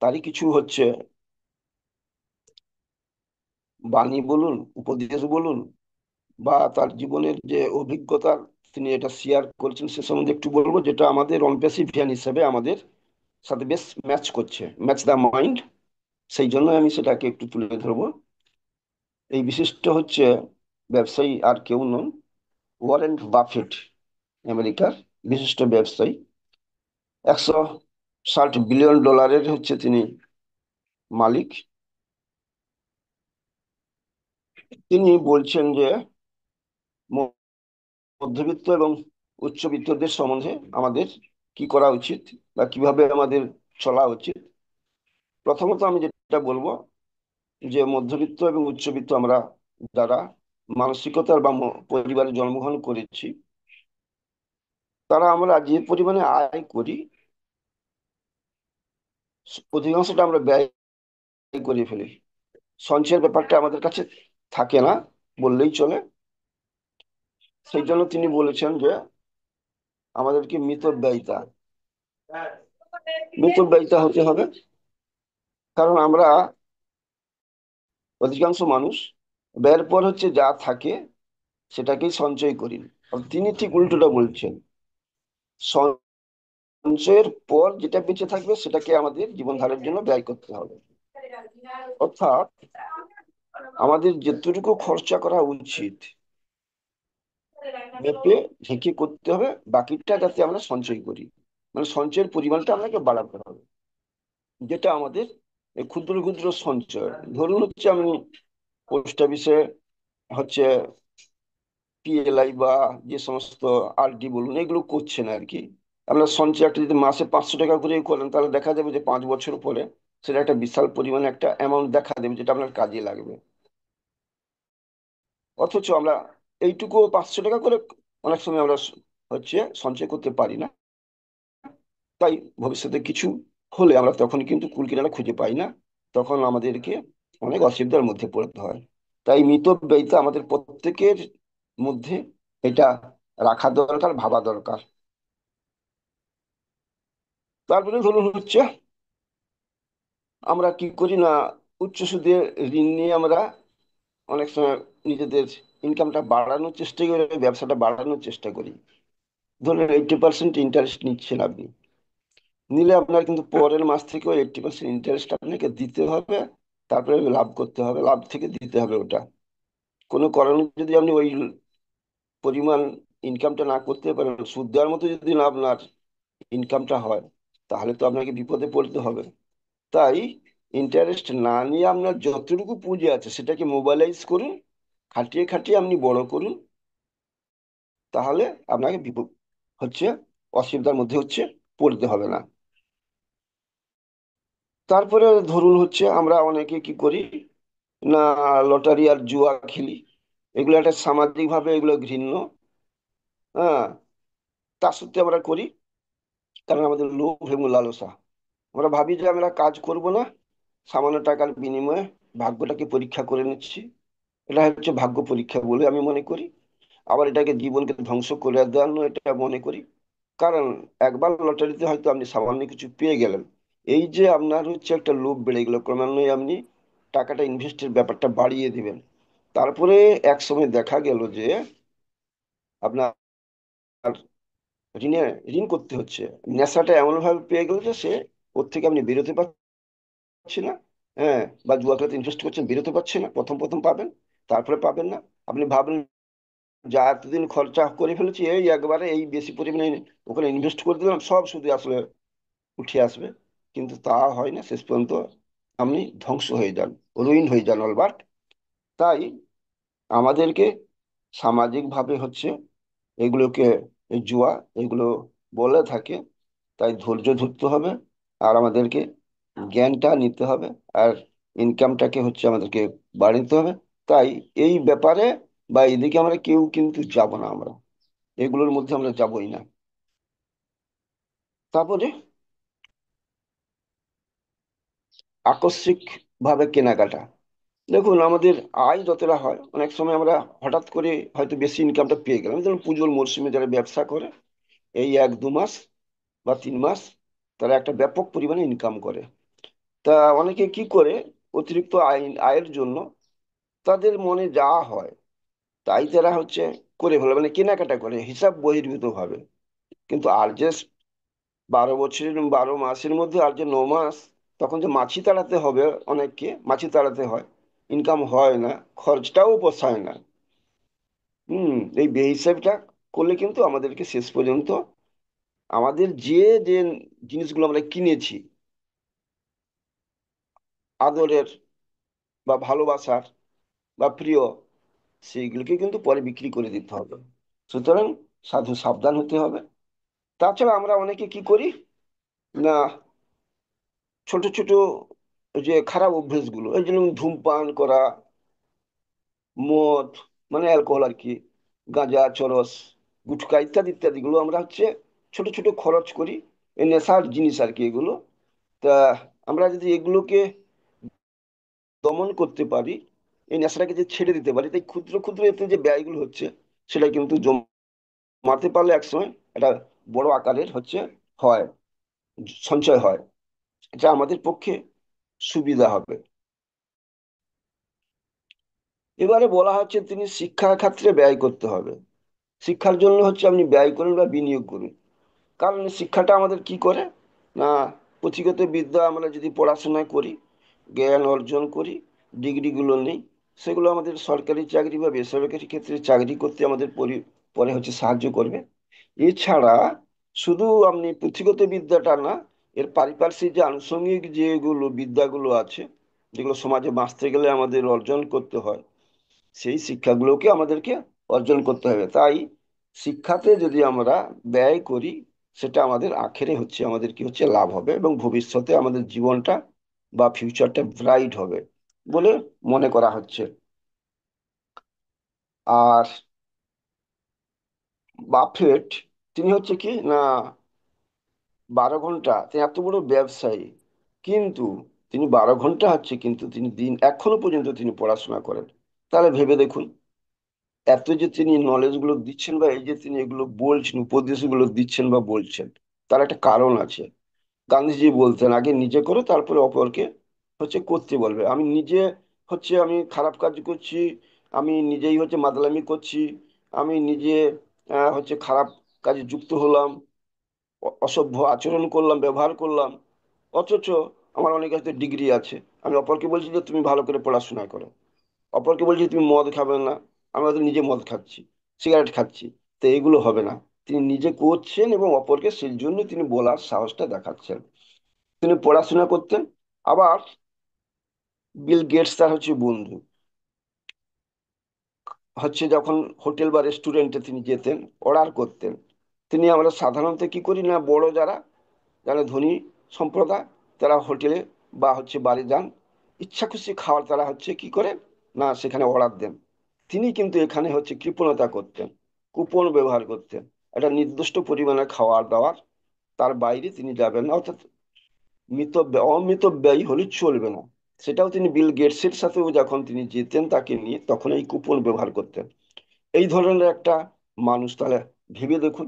তারই কিছু হচ্ছে বাণী বলুন, উপদেশ বলুন, বা তার জীবনের যে অভিজ্ঞতা তিনি এটা শেয়ার করেছেন, সে সম্বন্ধে একটু বলবো, যেটা আমাদের অনপ্যাসিভিয়ান হিসেবে আমাদের সাথে বেশ ম্যাচ করছে, ম্যাচ দ্য মাইন্ড। সেই জন্য আমি সেটাকে একটু তুলে ধরবো। এই বিশিষ্ট হচ্ছে ব্যবসায়ী আর কেউ নন, ওয়ারেন বাফেট, আমেরিকার বিশিষ্ট ব্যবসায়ী। 160 বিলিয়ন ডলারের হচ্ছে তিনি মালিক। তিনি বলছেন যে মধ্যবিত্ত এবং উচ্চবিত্তদের সম্বন্ধে আমাদের কি করা উচিত বা কিভাবে আমাদের চলা উচিত। প্রথমত আমি যেটা বলবো যে মধ্যবিত্ত এবং উচ্চবিত্ত আমরা যারা মানসিকতার বা পরিবারে জন্মগ্রহণ করেছি, তারা আমরা যে পরিমাণে আয় করি অধিকাংশটা আমরা ব্যয় করে ফেলি। সঞ্চয়ের ব্যাপারটা আমাদের কাছে থাকে না বললেই চলে। সেই জন্য তিনি বলেছেন যে আমাদেরকে মিতব্যয়িতা হতে হবে। কারণ আমরা অধিকাংশ মানুষ ব্যয়ের পর হচ্ছে যা থাকে সেটাকেই সঞ্চয় করি। আর তিনি ঠিক উল্টোটা বলছেন, সঞ্চয়ের পর যেটা বেঁচে থাকবে সেটাকে আমাদের জীবন ধারণের জন্য ব্যয় করতে হবে। অর্থাৎ আমাদের যেটুকু খরচা করা উচিত মেপে ঝেঁকে করতে হবে, বাকিটা যাতে আমরা সঞ্চয় করি, মানে সঞ্চয়ের পরিমাণটা আমাকে বাড়াতে হবে। যেটা আমাদের এই ক্ষুদ্র ক্ষুদ্র সঞ্চয়, ধরুন হচ্ছে আমি পোস্ট অফিসে হচ্ছে পিএলআই বা যে সমস্ত আরডি বলুন, এগুলো করছেন আর কি। আপনার সঞ্চয় একটা যদি মাসে 500 টাকা করে করেন, তাহলে দেখা যাবে যে 5 বছর পরে সেটা একটা বিশাল পরিমাণে একটা অ্যামাউন্ট দেখা দেবে, যেটা আপনার কাজে লাগবে। অথচ আমরা এইটুকু 500 টাকা করে অনেক সময় আমরা হচ্ছে সঞ্চয় করতে পারি না। তাই ভবিষ্যতে কিছু হলে আমরা তখন কিন্তু কুল কিনারা খুঁজে পাই না, তখন আমাদেরকে অনেক অসুবিধার মধ্যে পড়তে হয়। তাই মিতব্যয়িতা আমাদের প্রত্যেকের মধ্যে এটা রাখা দরকার, ভাবা দরকার। তারপরে ধরুন হচ্ছে আমরা কি করি না, উচ্চ সুদে ঋণ নিয়ে আমরা অনেক সময় নিজেদের ইনকামটা বাড়ানোর চেষ্টা করি, ব্যবসাটা বাড়ানোর চেষ্টা করি। ধরুন 80% ইন্টারেস্ট নিচ্ছেন আপনি, নিলে আপনার কিন্তু পরের মাস থেকে ওই 80% ইন্টারেস্ট আপনাকে দিতে হবে, তারপরে লাভ করতে হবে, লাভ থেকে দিতে হবে ওটা। কোনো কারণে যদি আপনি ওই পরিমাণ ইনকামটা না করতে পারেন, সুদ দেওয়ার মতো যদি না আপনার ইনকামটা হয়, তাহলে তো আপনাকে বিপদে পড়তে হবে। তাই ইন্টারেস্ট না নিয়ে আপনার যতটুকু পুঁজি আছে সেটাকে মোবাইলাইজ করুন, খাটিয়ে খাটিয়ে আপনি বড় করুন, তাহলে আপনাকে বিপদ হচ্ছে অসুবিধার মধ্যে হচ্ছে পড়তে হবে না। তারপরে ধরুন হচ্ছে আমরা অনেকে কি করি না, লটারি আর জুয়া খেলি। এগুলো একটা সামাজিক ভাবে এগুলো ঘৃণ্য। হ্যাঁ, তা সত্ত্বেও আমরা করি, কারণ আমাদের লোভ এবং লালসা। আমরা ভাবি যে আমরা কাজ করব না, সামান্য টাকার বিনিময়ে ভাগ্যটাকে পরীক্ষা করে নিচ্ছি। এটা হচ্ছে ভাগ্য পরীক্ষা বলে আমি মনে করি। আবার এটাকে জীবনকে ধ্বংস করে দেওয়ানো এটা মনে করি। কারণ একবার লটারিতে হয়তো আপনি সামান্য কিছু পেয়ে গেলেন, এই যে আপনার হচ্ছে একটা লোভ বেড়ে গেল, ক্রমান্বয়ে আপনি টাকাটা ইনভেস্টের ব্যাপারটা বাড়িয়ে দিবেন। তারপরে এক সময় দেখা গেল যে আপনার ঋণে ঋণ করতে হচ্ছে, নেশাটা এমন ভাবে পেয়ে গেল যে সে ওর থেকে আপনি বেরোতে পারছি না। হ্যাঁ, বা জুয়া খেলাতে ইনভেস্ট করছেন, বেরোতে পারছে না, প্রথম প্রথম পাবেন, তারপরে পাবেন না। আপনি ভাবলেন যা এতদিন খরচা করে ফেলেছি এই একবারে এই বেশি পরিমাণে ওখানে ইনভেস্ট করে দিলাম, সব শুধু আসলে উঠে আসবে। কিন্তু তা হয় না, শেষ পর্যন্ত আপনি ধ্বংস হয়ে যান, রুইন হয়ে যান অলবার্ট। তাই আমাদেরকে সামাজিক ভাবে হচ্ছে এগুলোকে, এই জুয়া এগুলো বলে থাকে, তাই ধৈর্য ধরতে হবে, আর আমাদেরকে জ্ঞানটা নিতে হবে, আর ইনকামটাকে হচ্ছে আমাদেরকে বাড়াতে হবে। তাই এই ব্যাপারে বা এদিকে আমরা কেউ কিন্তু যাব না, আমরা এগুলোর মধ্যে আমরা যাবই না। তারপরে আকস্মিক ভাবে কেনাকাটা। দেখুন আমাদের আয় যতটা হয়, অনেক সময় আমরা হঠাৎ করে হয়তো বেশি ইনকামটা পেয়ে গেলাম, যেমন পুজোর মরশুমে যারা ব্যবসা করে এই 1-2 মাস বা 3 মাস তারা একটা ব্যাপক পরিমাণে ইনকাম করে। তা অনেকে কি করে, অতিরিক্ত আয়ের জন্য তাদের মনে যা হয় তাই তারা হচ্ছে করে ফেলে, মানে কেনাকাটা করে হিসাব বহির্ভূত ভাবে। কিন্তু আর যে 12 মাসের মধ্যে আর যে 9 মাস, তখন যে মাছি তাড়াতে হবে, অনেককে মাছি তাড়াতে হয়, ইনকাম হয় না, খরচটাও পোষায় না। এই বেহিসাবটা করলে কিন্তু আমাদেরকে শেষ পর্যন্ত আমাদের যে যে জিনিসগুলো আমরা কিনেছি, আদরের বা ভালোবাসার বা প্রিয়, সেইগুলোকে কিন্তু পরে বিক্রি করে দিতে হবে। সুতরাং সাধু সাবধান হতে হবে। তাছাড়া আমরা অনেকে কি করি না, ছোট ছোট যে খারাপ অভ্যেসগুলো, এই যেমন ধূমপান করা, মদ মানে অ্যালকোহল আর কি, গাঁজা, চরস, গুটখা ইত্যাদি ইত্যাদি গুলো আমরা হচ্ছে ছোট ছোট খরচ করি, এই নেশার জিনিস আর কি এগুলো। তা আমরা যদি এগুলোকে দমন করতে পারি, এই নেশাটাকে যে ছেড়ে দিতে পারি, তাই ক্ষুদ্র ক্ষুদ্র এতে যে ব্যয়গুলো হচ্ছে সেটা কিন্তু জমাতে পারলে একসময় এটা বড় আকারের হচ্ছে হয়, সঞ্চয় হয়, এটা আমাদের পক্ষে সুবিধা হবে। এবারে বলা হচ্ছে তিনি শিক্ষা ক্ষেত্রে ব্যয় করতে হবে। শিক্ষার জন্য হচ্ছে আপনি ব্যয় করুন বা বিনিয়োগ করুন। কারণ শিক্ষাটা আমাদের কি করে না, পুঁথিগত বিদ্যা আমরা যদি পড়াশোনা করি, জ্ঞান অর্জন করি, ডিগ্রিগুলো নেই, সেগুলো আমাদের সরকারি চাকরি বা বেসরকারি ক্ষেত্রে চাকরি করতে আমাদের পরে হচ্ছে সাহায্য করবে। এছাড়া শুধু আপনি পুঁথিগত বিদ্যাটা না, এর পারিপার্শ্বিক যে আনুষঙ্গিক যেগুলো বিদ্যাগুলো আছে, যেগুলো সমাজে বাঁচতে গেলে আমাদের অর্জন করতে হয়, সেই শিক্ষাগুলোকে আমাদেরকে অর্জন করতে হবে। তাই শিক্ষাতে যদি আমরা ব্যয় করি, সেটা আমাদের আখেরে হচ্ছে আমাদের কি হচ্ছে লাভ হবে, এবং ভবিষ্যতে আমাদের জীবনটা বা ফিউচারটা ব্রাইট হবে বলে মনে করা হচ্ছে। আর বাফেট, তিনি হচ্ছে কি না 12 ঘন্টা, তিনি এত বড় ব্যবসায়ী, কিন্তু তিনি 12 ঘন্টা হচ্ছে কিন্তু তিনি দিন এখনো পর্যন্ত তিনি পড়াশোনা করেন। তাহলে ভেবে দেখুন, এত যে তিনি নলেজ গুলো দিচ্ছেন বা এই যে তিনি এগুলো বলছেন, উপদেশ গুলো দিচ্ছেন বা বলছেন, তার একটা কারণ আছে। গান্ধীজি বলতেন আগে নিজে করো তারপরে অপরকে করতে বলবে। আমি খারাপ কাজ করছি, আমি নিজেই মাদলামি করছি, আমি নিজে খারাপ কাজে যুক্ত হলাম, অসভ্য আচরণ করলাম, ব্যবহার করলাম, অথচ আমার অনেক কাছে ডিগ্রি আছে। আমি অপরকে বলছি যে তুমি ভালো করে পড়াশোনা করো, অপরকে বলছি তুমি মদ খাবে না, আমি হয়তো নিজে মদ খাচ্ছি, সিগারেট খাচ্ছি। তো এগুলো হবে না। তিনি নিজে করছেন এবং অপরকে সেই জন্য তিনি বলার সাহসটা দেখাচ্ছেন। তিনি পড়াশোনা করতেন। আবার বিল গেটস তার বন্ধু। যখন হোটেল বা রেস্টুরেন্টে তিনি যেতেন, অর্ডার করতেন, আমরা সাধারণত কি করি না, বড় যারা যারা ধনী সম্প্রদায়, তারা হোটেলে বা বারে যান, ইচ্ছা খুশি খাওয়ার তারা কি করে না, সেখানে অর্ডার দেন। তিনি কিন্তু এখানে কৃপণতা করতেন, কুপন ব্যবহার করতেন। একটা নির্দিষ্ট পরিমাণে খাওয়ার দাওয়ার, তার বাইরে তিনি যাবেন না, অর্থাৎ অমিত ব্যয় হলে চলবে না। সেটাও তিনি বিল গেটসের সাথেও যখন তিনি যেতেন তাকে নিয়ে, তখন এই কুপন ব্যবহার করতেন। এই ধরনের একটা মানুষ, তাহলে ভেবে দেখুন।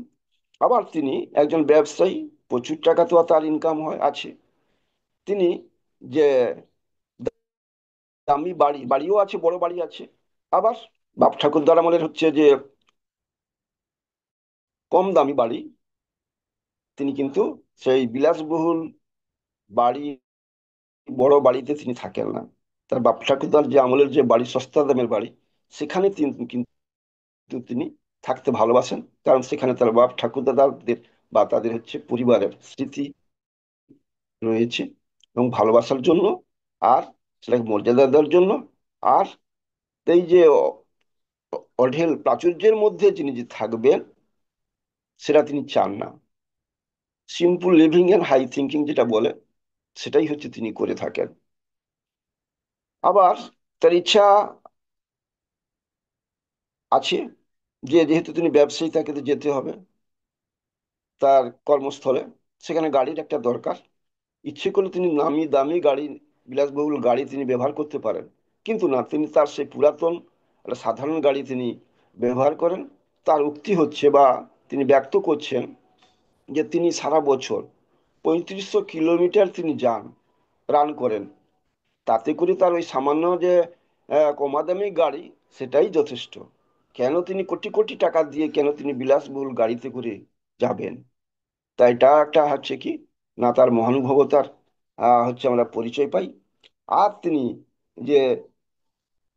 আবার তিনি একজন ব্যবসায়ী, প্রচুর টাকা তো তার ইনকাম আছে। তিনি যে দামি বাড়িও আছে, বড় বাড়ি আছে। আবার বাপ ঠাকুরদার আমলের যে কম দামি বাড়ি, তিনি কিন্তু সেই বিলাসবহুল বাড়ি, বড় বাড়িতে তিনি থাকেন না। তার বাপ ঠাকুরদার যে আমলের যে বাড়ি, সস্তা দামের বাড়ি, সেখানে কিন্তু তিনি থাকতে ভালোবাসেন। কারণ সেখানে তার বাপ ঠাকুরদাদাদের বা তাদের পরিবারের স্মৃতি রয়েছে, এবং ভালোবাসার জন্য, আর সেটাকে মর্যাদা দেওয়ার জন্য। আর এই যে অঢেল প্রাচুর্যের মধ্যে তিনি যে থাকবেন, সেটা তিনি চান না। Simple living and high thinking যেটা বলে, সেটাই তিনি করে থাকেন। আবার তার ইচ্ছা আছে যে যেহেতু তিনি ব্যবসায়ী, তাকে তো যেতে হবে তার কর্মস্থলে, সেখানে গাড়ির একটা দরকার। ইচ্ছে করলে তিনি নামি দামি গাড়ি, বিলাসবহুল গাড়ি তিনি ব্যবহার করতে পারেন, কিন্তু না, তিনি তার সেই পুরাতন একটা সাধারণ গাড়ি তিনি ব্যবহার করেন। তার উক্তি বা তিনি ব্যক্ত করছেন যে তিনি সারা বছর 3500 কিলোমিটার তিনি রান করেন। তাতে করে তার ওই সামান্য যে কমা দামি গাড়ি, সেটাই যথেষ্ট। কেন তিনি কোটি কোটি টাকা দিয়ে কেন তিনি বিলাসবহুল গাড়িতে করে যাবেন? তাই এটা একটা কি না, তার মহানুভবতার আমরা পরিচয় পাই। আর তিনি যে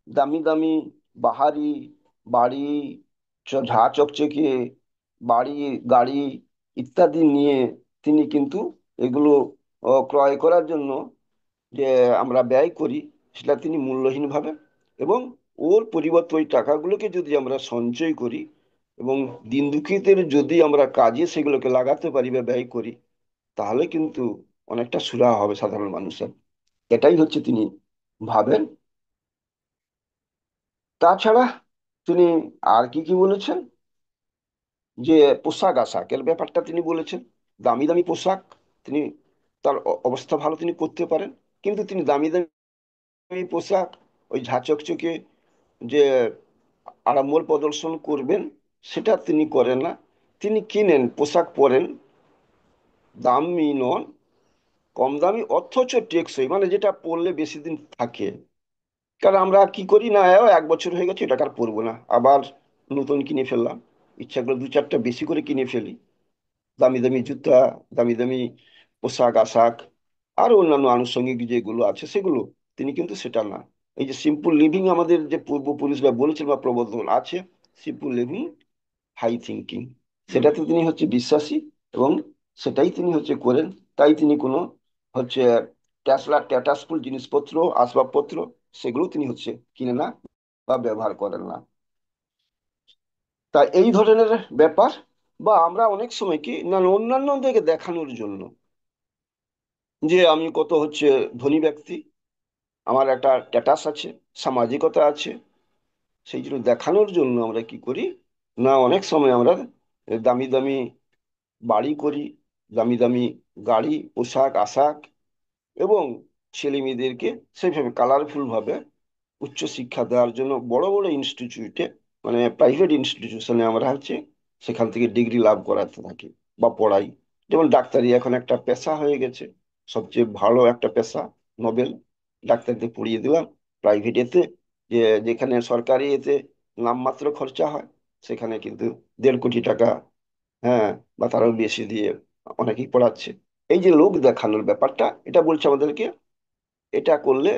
দামি দামি বাহারি বাড়ি, ঝা চকচকে বাড়ি, গাড়ি ইত্যাদি নিয়ে তিনি কিন্তু এগুলো ক্রয় করার জন্য যে আমরা ব্যয় করি, সেটা তিনি মূল্যহীন ভাবেন। এবং ওর পরিবর্তে ওই টাকাগুলোকে যদি আমরা সঞ্চয় করি এবং দিন দুঃখীদের যদি আমরা কাজে সেগুলোকে লাগাতে পারি বা ব্যয় করি, তাহলে কিন্তু অনেকটা সুরাহা হবে সাধারণ মানুষের। এটাই তিনি ভাবেন। তাছাড়া তিনি আর কি কি বলেছেন, যে পোশাক আশাকের ব্যাপারটা তিনি বলেছেন। দামি দামি পোশাক তিনি, তার অবস্থা ভালো, তিনি করতে পারেন, কিন্তু তিনি দামি দামি পোশাক, ওই ঝাঁচকচকে যে আড়ম্বর প্রদর্শন করবেন, সেটা তিনি করেন না। তিনি কিনেন, পোশাক পরেন, দামি নন, কম দামি, অথচ টেকসই, মানে যেটা পরলে বেশি দিন থাকে। কারণ আমরা কি করি না, 1 বছর হয়ে গেছে, এটা আর পরবো না, আবার নতুন কিনে ফেললাম। ইচ্ছা করে দু চারটা বেশি করে কিনে ফেলি, দামি দামি জুতা, দামি দামি পোশাক আশাক, আর অন্যান্য আনুষঙ্গিক যেগুলো আছে সেগুলো। তিনি কিন্তু সেটা না। এই যে সিম্পল লিভিং আমাদের যে পূর্বপুরুষরা বলেছেন বা প্রবর্তন আছে, সিম্পল লিভিং হাই থিঙ্কিং, সেটাতে তিনি বিশ্বাসী, এবং সেটাই তিনি করেন। তাই তিনি কোনো হচ্ছে ট্যাটাসফুল জিনিসপত্র, আসবাবপত্র, সেগুলো তিনি কিনে না বা ব্যবহার করেন না। তা এই ধরনের ব্যাপার। বা আমরা অনেক সময় কি না, অন্যান্যদেরকে দেখানোর জন্য যে আমি কত ধনী ব্যক্তি, আমার একটা স্ট্যাটাস আছে, সামাজিকতা আছে, সেই জন্য দেখানোর জন্য আমরা কি করি না, অনেক সময় আমরা দামি দামি বাড়ি করি, দামি দামি গাড়ি, পোশাক আশাক, এবং ছেলে মেয়েদেরকে সেইভাবে কালারফুল ভাবে উচ্চ শিক্ষা দেওয়ার জন্য বড় বড় ইনস্টিটিউটে, মানে প্রাইভেট ইনস্টিটিউশনে আমরা সেখান থেকে ডিগ্রি লাভ করাতে থাকি বা পড়াই। যেমন ডাক্তারি এখন একটা পেশা হয়ে গেছে, সবচেয়ে ভালো একটা পেশা। নোবেল ডাক্তারদের পড়িয়ে দিলাম প্রাইভেট এতে, যে যেখানে সরকারি এতে নামমাত্র খরচা হয়, সেখানে কিন্তু 1.5 কোটি টাকা, হ্যাঁ, বা তারও বেশি দিয়ে অনেকেই পড়াচ্ছে। এই যে লোক দেখানোর ব্যাপারটা, এটা বলছে আমাদেরকে এটা করলে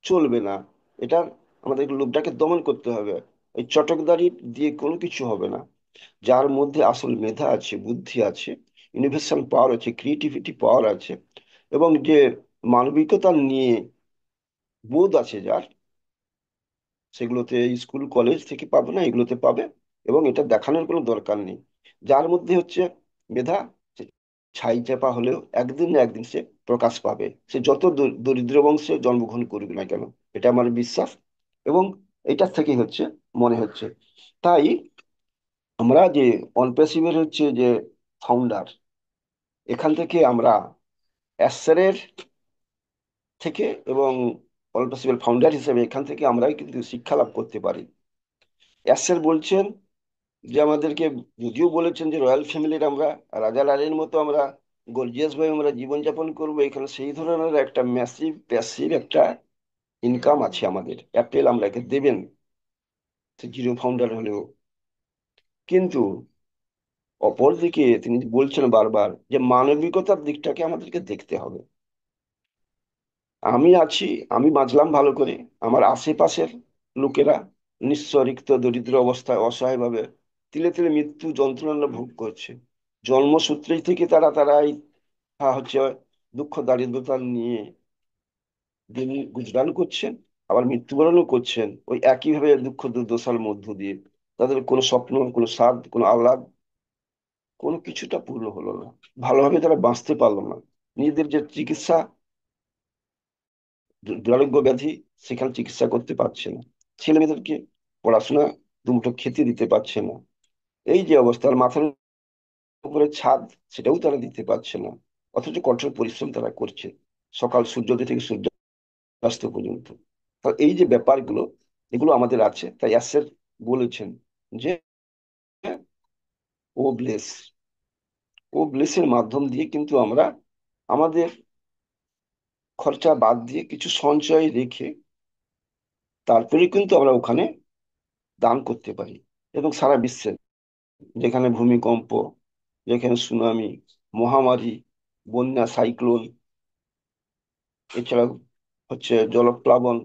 চলবে না, এটা আমাদের লোকটাকে দমন করতে হবে। এই চটকদারি দিয়ে কোনো কিছু হবে না। যার মধ্যে আসল মেধা আছে, বুদ্ধি আছে, ইনোভেশন পাওয়ার আছে, ক্রিয়েটিভিটি পাওয়ার আছে, এবং যে মানবিকতা নিয়ে বোধ আছে যার, সেগুলোতে স্কুল কলেজ থেকে পাবে না, এগুলোতে পাবে। এবং এটা দেখানোর কোনো দরকার নেই। যার মধ্যে হচ্ছে মেধা, সে ছাই চাপা হলেও একদিন না একদিন সে প্রকাশ পাবে, সে যত দরিদ্র বংশে জন্মগ্রহণ করবে না কেন, এটা আমার বিশ্বাস। এবং এটার থেকেই হচ্ছে মনে হচ্ছে। তাই আমরা যে অনপ্যাসিভের হচ্ছে যে ফাউন্ডার, এখান থেকে আমরা অ্যাসারের থেকে এবং অনপ্যাসিভের ফাউন্ডার হিসেবে এখান থেকে আমরাই কিন্তু শিক্ষা লাভ করতে পারি। অ্যাসার বলছেন যে আমাদেরকে, যদিও বলেছেন যে রয়্যাল ফ্যামিলির আমরা রাজা রানীর মতো আমরা গর্জিয়াস ভাবে আমরা জীবনযাপন করবো, এখানে সেই ধরনের একটা ম্যাসিভ প্যাসিভ একটা ইনকাম আছে আমাদের, অ্যাপেল আমরা একে দেবেন, জিরো ফাউন্ডার হলেও। কিন্তু অপরদিকে তিনি বলছেন বারবার যে মানবিকতার দিকটাকে আমাদেরকে দেখতে হবে। আমি আছি, আমি বাঁচলাম ভালো করে, আমার আশেপাশের লোকেরা নিঃস্ব রিক্ত দরিদ্র অবস্থায় অসহায়ভাবে তিলে তিলে মৃত্যু যন্ত্রণা ভোগ করছে। জন্মসূত্রেই থেকে তারা তারা এই হচ্ছে দুঃখ দারিদ্রতা নিয়ে দিন গুজরান করছেন, আবার মৃত্যুবরণও করছেন ওই একইভাবে দুঃখ দুর্দশার মধ্য দিয়ে। তাদের কোনো স্বপ্ন, কোনো স্বাদ, কোনো আহ্লাদ, কোনো কিছুটা পূর্ণ হলো না, ভালোভাবে তারা বাঁচতে পারলো না। নিজেদের যে চিকিৎসা, দুরারোগ্য ব্যাধি, সেখানে চিকিৎসা করতে পারছে না। ছেলে মেয়েদেরকে পড়াশোনা দুমুঠো খেতে দিতে পারছে না। এই যে অবস্থা, আর মাথার উপরে ছাদ, সেটাও তারা দিতে পারছে না। অথচ কঠোর পরিশ্রম তারা করছে সকাল সূর্যোদয় থেকে সূর্যাস্ত পর্যন্ত। তো এই যে ব্যাপারগুলো, এগুলো আমাদের আছে। তাই ইয়াসের বলেছেন যে ও ব্লেস, ও ব্লেসের মাধ্যম দিয়ে কিন্তু আমরা আমাদের খরচা বাদ দিয়ে কিছু সঞ্চয় রেখে তারপরে কিন্তু আমরা ওখানে দান করতে পারি। এবং সারা বিশ্বে যেখানে ভূমিকম্প, যেখানে সুনামি, মহামারী, বন্যা, সাইক্লোন, এছাড়াও হচ্ছে জলপ্লাবন,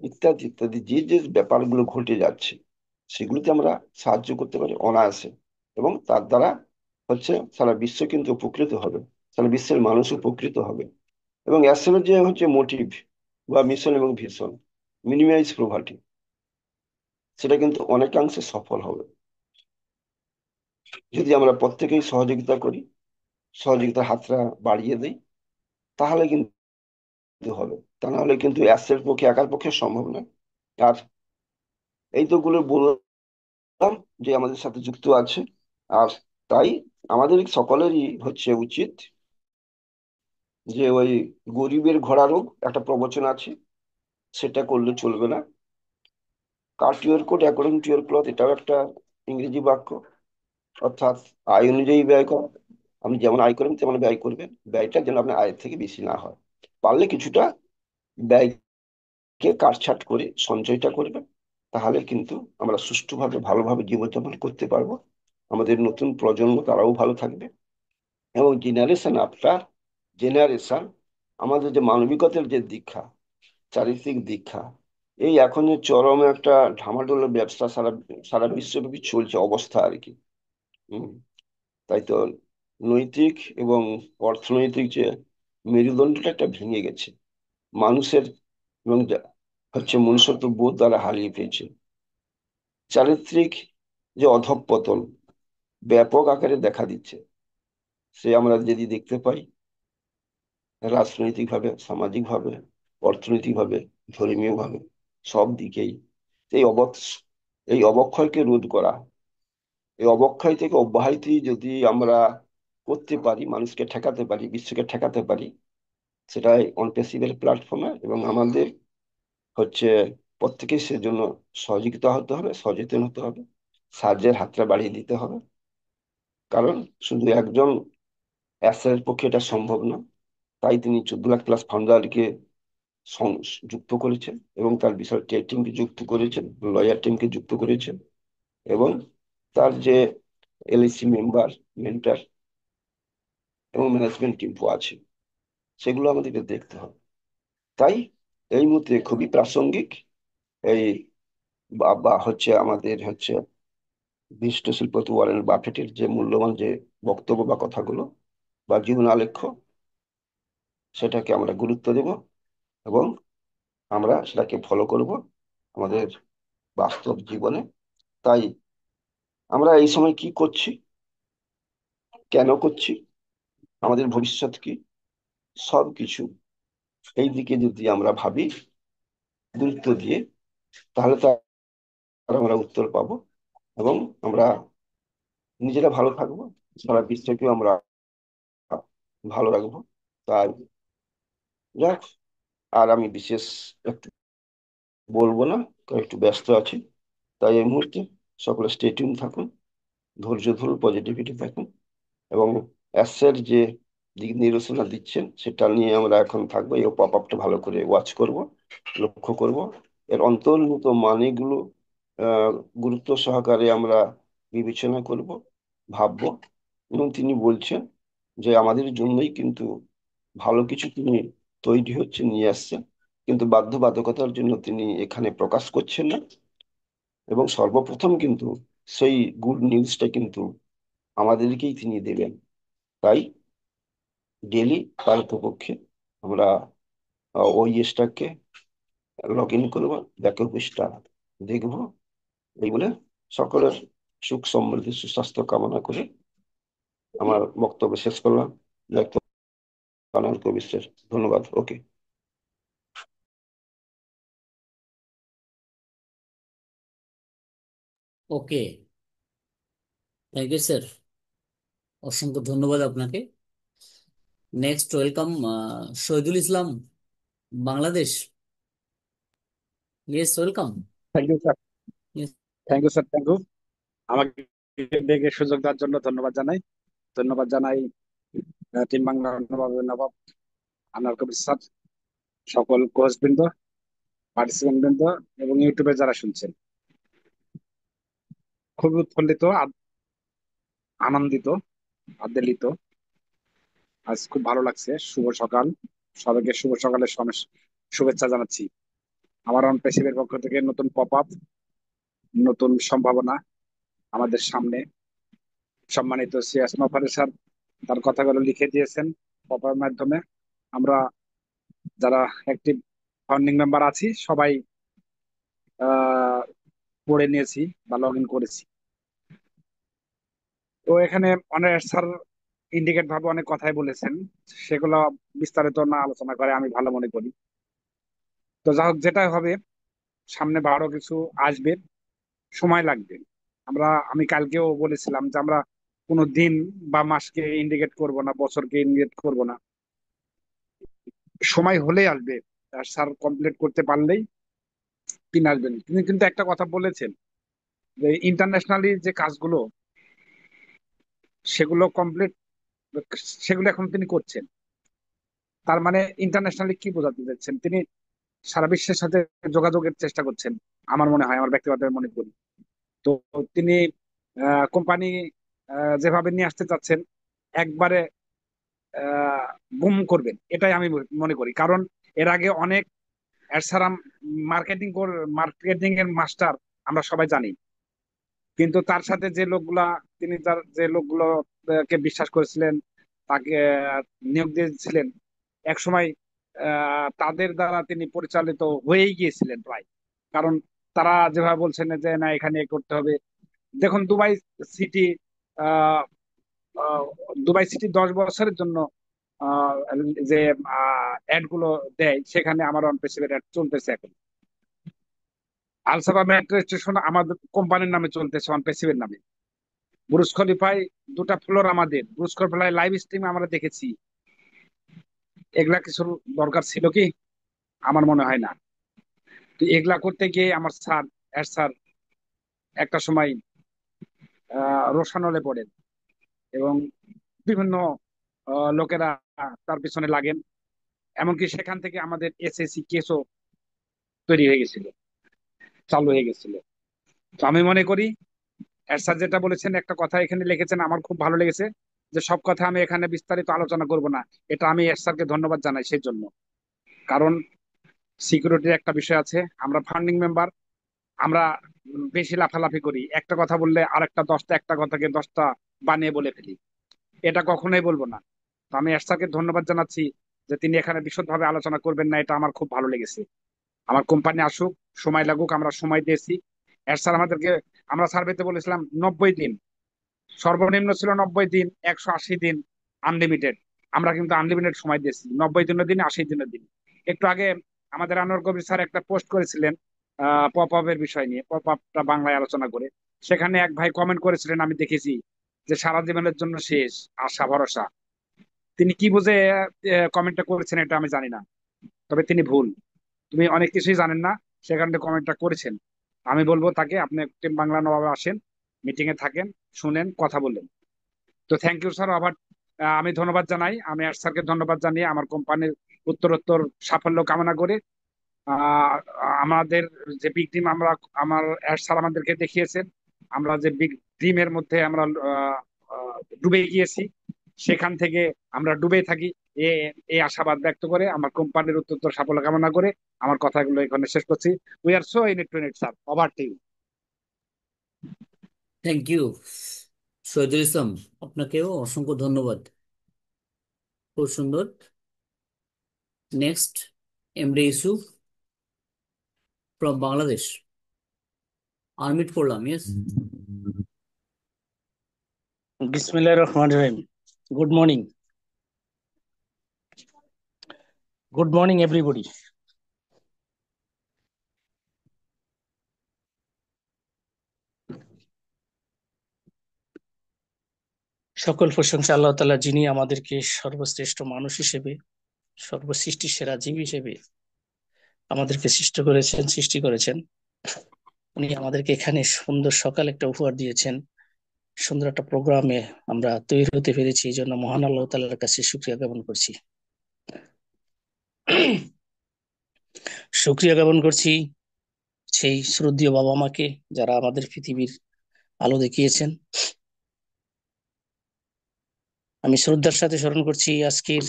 ইত্যাদি ইত্যাদি যে যে ব্যাপারগুলো ঘটে যাচ্ছে, সেগুলোতে আমরা সাহায্য করতে পারি অনায়াসে। এবং তার দ্বারা হচ্ছে সারা বিশ্ব কিন্তু উপকৃত হবে, সারা বিশ্বের মানুষ উপকৃত হবে। এবং অ্যাসেলের যে হচ্ছে মোটিভ বা মিশন এবং ভিশন, মিনিমাইজ প্রভার্টি, সেটা কিন্তু অনেকাংশে সফল হবে যদি আমরা প্রত্যেকেই সহযোগিতা করি, সহযোগিতার হাতটা বাড়িয়ে দিই, তাহলে কিন্তু হবে। তা না হলে কিন্তু অ্যাসের পক্ষে, একার পক্ষে সম্ভব নয়। আর এই তো গুলো বললাম যে আমাদের সাথে যুক্ত আছে। আর তাই আমাদের সকলেরই হচ্ছে উচিত যে ওই গরিবের ঘোড়া রোগ একটা প্রবচন আছে, সেটা করলে চলবে না। Cut your coat according to your cloth, এটাও একটা ইংরেজি বাক্য। অর্থাৎ আয় অনুযায়ী ব্যয় করা, আপনি যেমন আয় করেন তেমন ব্যয় করবেন, ব্যয়টা যেন আপনার আয়ের থেকে বেশি না হয়। পারলে কিছুটা ব্যয়কে কাটছাট করে সঞ্চয়টা করবেন, তাহলে কিন্তু আমরা সুষ্ঠুভাবে ভালোভাবে জীবনযাপন করতে পারবো। আমাদের নতুন প্রজন্ম তারাও ভালো থাকবে, এবং জেনারেশন আফটার জেনারেশন আমাদের যে মানবিকতার যে দীক্ষা, চারিত্রিক দীক্ষা, এই এখন যে চরম একটা ঢামাডোল ব্যবসা সারা সারা বিশ্বব্যাপী চলছে অবস্থা আর কি। হম। তাই তো নৈতিক এবং অর্থনৈতিক যে মেরুদণ্ডটা একটা ভেঙে গেছে মানুষের, এবং হচ্ছে মনুষ্যত্ব বোধ দ্বারা হারিয়ে ফেলছে। চারিত্রিক যে অধঃপতন ব্যাপক আকারে দেখা দিচ্ছে, সে আমরা যদি দেখতে পাই রাজনৈতিক ভাবে, সামাজিক ভাবে, অর্থনৈতিক ভাবে, ধর্মীয় ভাবে, সব দিকেই। এই এই অবক্ষয়কে রোধ করা, এই অবক্ষয় থেকে অব্যাহতি যদি আমরা করতে পারি, মানুষকে ঠেকাতে পারি, বিশ্বকে ঠেকাতে পারি, সেটাই অনপেসিবল প্ল্যাটফর্মে। এবং আমাদের হচ্ছে প্রত্যেকে সেজন্য সহযোগিতা হতে হবে, সচেতন হতে হবে, সাহায্যের হাতটা বাড়িয়ে দিতে হবে। কারণ শুধু একজন অ্যাসারের পক্ষে এটা সম্ভব না, তাই তিনি 14 লাখ প্লাস ফাউন্ডারকে যুক্ত করেছেন এবং তার বিশাল টিমকে যুক্ত করেছেন, লয়ার টিমকে যুক্ত করেছেন, এবং তার যে এলআইসি মেম্বার, মেন্টার এবং ম্যানেজমেন্ট টিমও আছে, সেগুলো আমাদেরকে দেখতে হবে। তাই এই মুহূর্তে খুবই প্রাসঙ্গিক এই বা হচ্ছে আমাদের হচ্ছে বিশিষ্ট শিল্পপতি ওয়ারেন বাফেটের যে মূল্যবান যে বক্তব্য বা কথাগুলো বা জীবন আলেখ্য, সেটাকে আমরা গুরুত্ব দেব এবং আমরা সেটাকে ফলো করব আমাদের বাস্তব জীবনে। তাই আমরা এই সময় কি করছি, কেন করছি, আমাদের ভবিষ্যৎ কি, সবকিছু এই দিকে যদি আমরা ভাবি গুরুত্ব দিয়ে, তাহলে তো আমরা উত্তর পাবো এবং আমরা নিজেরা ভালো থাকবো, সারা বিশ্বকেও আমরা ভালো রাখবো। তাই যাক, আর আমি বিশেষ একটু বলবো না, কারণ একটু ব্যস্ত আছি। তাই এই মুহূর্তে সকলে স্টে টিউন থাকুন, ধৈর্য ধরুন, পজিটিভিটি থাকুন এবং অ্যাসের যে দিক নির্দেশনা দিচ্ছেন সেটা নিয়ে আমরা এখন থাকবো। এই পপ আপটা ভালো করে ওয়াচ করব, লক্ষ্য করব, এর অন্তর্নিহিত মানেগুলো আহ গুরুত্ব সহকারে আমরা বিবেচনা করব, ভাববো। এবং তিনি বলছেন যে আমাদের জন্যই কিন্তু ভালো কিছু তিনি তৈরি হচ্ছে, নিয়ে আসছেন, কিন্তু বাধ্যবাধকতার জন্য তিনি এখানে প্রকাশ করছেন না। এবং সর্বপ্রথম কিন্তু সেই গুড নিউজটা কিন্তু আমাদেরকেই তিনি দেবেন। তাই ডেলি পারতপক্ষে আমরা ওইএসটাকে লগ ইন করবো, ব্যাক অফিসটা দেখবো। এই বলে সকলের সুখ সমৃদ্ধি সুস্বাস্থ্য কামনা করে আমার বক্তব্য শেষ করলাম। অনন্ত বিশ্বের ধন্যবাদ। Okay. Okay, thank you sir, অসংখ্য ধন্যবাদ আপনাকে। Next welcome Shahidul Islam, Bangladesh. Yes, welcome. Thank you sir. Thank you sir, thank you. আমাকে ডেকে সুযোগ দেওয়ার জন্য ধন্যবাদ জানাই। ধন্যবাদ জানাই টিম বাংলা নবাব নবাব আনোয়ার কবির স্যার, সকল কোচ বৃন্দ, পার্টিসিপেন্ট বৃন্দ এবং ইউটিউবে যারা শুনছেন। খুবই উৎফুল্লিত, আনন্দিত, আদেলিত। আজ খুব ভালো লাগছে। শুভ সকাল, সবাইকে শুভ সকালের শুভেচ্ছা জানাচ্ছি। আমার অন পেশিবের পক্ষ থেকে নতুন পপ আপ, নতুন সম্ভাবনা আমাদের সামনে। সম্মানিত সিয়াসমা ফারুক স্যার তার কথাগুলো লিখে দিয়েছেন পপ আপের মাধ্যমে। আমরা যারা অ্যাক্টিভ ফাউন্ডিং মেম্বার আছি সবাই আহ পড়ে নিয়েছি বা লগ ইন করেছি। তো এখানে অনেক স্যার ইন্ডিকেট ভাবে অনেক কথাই বলেছেন, সেগুলো বিস্তারিত না আলোচনা করে আমি ভালো মনে করি। তো যা হোক, যেটাই হবে, সামনে ভালো কিছু আসবে, সময় লাগবে। আমি কালকেও বলেছিলাম যে আমরা কোনো দিন বা মাসকে ইন্ডিকেট করব না, বছরকে ইন্ডিকেট করব না, সময় হলেই আসবে। আর স্যার কমপ্লিট করতে পারলেই তিনি আসবেন। তিনি কিন্তু একটা কথা বলেছেন যে ইন্টারন্যাশনালি যে কাজগুলো সেগুলো কমপ্লিট, সেগুলো এখন তিনি করছেন। তার মানে ইন্টারন্যাশনালি কি বোঝাতে চাচ্ছেন তিনি? সারা বিশ্বের সাথে যোগাযোগের চেষ্টা করছেন, আমার মনে হয়, আমার ব্যক্তিগত মনে করি। তো তিনি কোম্পানি যেভাবে নিয়ে আসতে চাচ্ছেন, একবারে বুম করবেন, এটাই আমি মনে করি। কারণ এর আগে অনেক অ্যাডসারাম মার্কেটিং মার্কেটিং এর মাস্টার আমরা সবাই জানি, কিন্তু তার সাথে যে লোকগুলা, তিনি তার যে লোকগুলো কে বিশ্বাস করেছিলেন, তাকে নিয়োগ দিয়েছিলেন, এক সময় তাদের দ্বারা তিনি পরিচালিত হয়েই গিয়েছিলেন প্রায়। কারণ তারা যেভাবে বলছেন যে না এখানে এ করতে হবে। দেখুন সিটি আহ আহ, দুবাই সিটি 10 বছরের জন্য আহ, যে অ্যাড গুলো দেয়, সেখানে আমার অন পেসিভের অ্যাড চলতেছে এখন। আলসাবা মেট্রো স্টেশন আমাদের কোম্পানির নামে চলতেছে, অন পেসিভের নামে। বুর্জ খলিফায় 2টা ফ্লোর আমাদের, বুর্জ খলিফায় লাইভ স্ট্রিম আমরা দেখেছি। এগুলা কিছুর দরকার ছিল কি? আমার মনে হয় না। তো এগুলা করতে গিয়ে আমার স্যার, এর স্যার একটা সময় রোশানলে পড়েন এবং বিভিন্ন লোকেরা তার পিছনে লাগেন। এমনকি সেখান থেকে আমাদের এসএসসি কেসও তৈরি হয়ে গেছিল, চালু হয়ে গেছিল। তো আমি মনে করি স্যার যেটা বলেছেন, একটা কথা এখানে লিখেছেন, আমার খুব ভালো লেগেছে, যে সব কথা আমি এখানে বিস্তারিত আলোচনা করব না। এটা আমি স্যারকে ধন্যবাদ জানাই সেই জন্য। কারণ সিকিউরিটির একটা বিষয় আছে, আমরা ফান্ডিং মেম্বার, আমরা বেশি লাফালাফি করি, একটা কথা বললে আরেকটা 10টা, একটা কথাকে 10টা বানিয়ে বলে ফেলি। এটা কখনোই বলবো না। তো আমি স্যারকে ধন্যবাদ জানাচ্ছি যে তিনি এখানে বিশদভাবে আলোচনা করবেন না, এটা আমার খুব ভালো লেগেছে। আমার কোম্পানি আসুক, সময় লাগুক, আমরা সময় দিয়েছি। স্যার আমাদেরকে, আমরা সার্ভেতে বলেছিলাম 90 দিন, সর্বনিম্ন ছিল 90 দিন, 180 দিন আনলিমিটেড। আমরা কিন্তু আনলিমিটেড সময় দিয়েছি, 90 দিনের দিন, 80 দিনের দিন। একটু আগে আমাদের আনোয়ার কবির স্যার একটা পোস্ট করেছিলেন পপ আপের বিষয় নিয়ে, পপ আপটা বাংলায় আলোচনা করে। সেখানে এক ভাই কমেন্ট করেছিলেন, আমি দেখেছি, যে সারা জীবনের জন্য শেষ আশা ভরসা। তিনি কি বুঝে কমেন্টটা করেছেন এটা আমি জানি না, তবে তিনি ভুল। তুমি অনেক কিছুই জানেন না, সেখানে কমেন্টটা করেছেন। আমি বলবো তাকে, আপনি টিম বাংলা নবাবে আসেন, মিটিং এ থাকেন, শুনেন, কথা বলেন। তো থ্যাংক ইউ স্যার। আবার আমি ধন্যবাদ জানাই, আমি আর স্যারকে ধন্যবাদ জানিয়ে আমার কোম্পানির উত্তরোত্তর সাফল্য কামনা করে আহ, আমাদের যে বিগ টিম, আমরা, আমার স্যার আমাদেরকে দেখিয়েছেন, আমরা যে বিগ টিমের মধ্যে আমরা ডুবে গিয়েছি, সেখান থেকে আমরা ডুবে থাকি। এ এই আশাবাদ ব্যক্ত করে, আমার কোম্পানির উত্তরোত্তর সাফল্য কামনা করে আমার কথাগুলো এখানে শেষ করছি। We are so in it to it sir, over to you. Thank you Shahidul Islam, আপনাকেও অসংখ্য ধন্যবাদ। খুব সুন্দর। Next, MD Yusuf from Bangladesh. Unmute করলাম, ইয়েস। বিসমিল্লাহ রহমান রহিম। Good morning, good morning everybody. সকল প্রশংসা আল্লাহ তাআলা, যিনি আমাদেরকে সর্বশ্রেষ্ঠ মানুষ হিসেবে, সর্বসৃষ্টির সেরা জীব হিসেবে আমাদেরকে সৃষ্টি করেছেন। উনি আমাদেরকে এখানে সুন্দর সকাল একটা উপহার দিয়েছেন, সুন্দর একটা প্রোগ্রামে আমরা তৈরি হতে পেরেছি। এই জন্য মহান আল্লাহ তাআলার কাছে শুকরিয়া জ্ঞাপন করছি। শুকরিয়া জ্ঞাপন করছি সেই শ্রদ্ধেয় বাবা মাকে, যারা আমাদের পৃথিবীর আলো দেখিয়েছেন। আমি শ্রদ্ধার সাথে স্মরণ করছি আজকের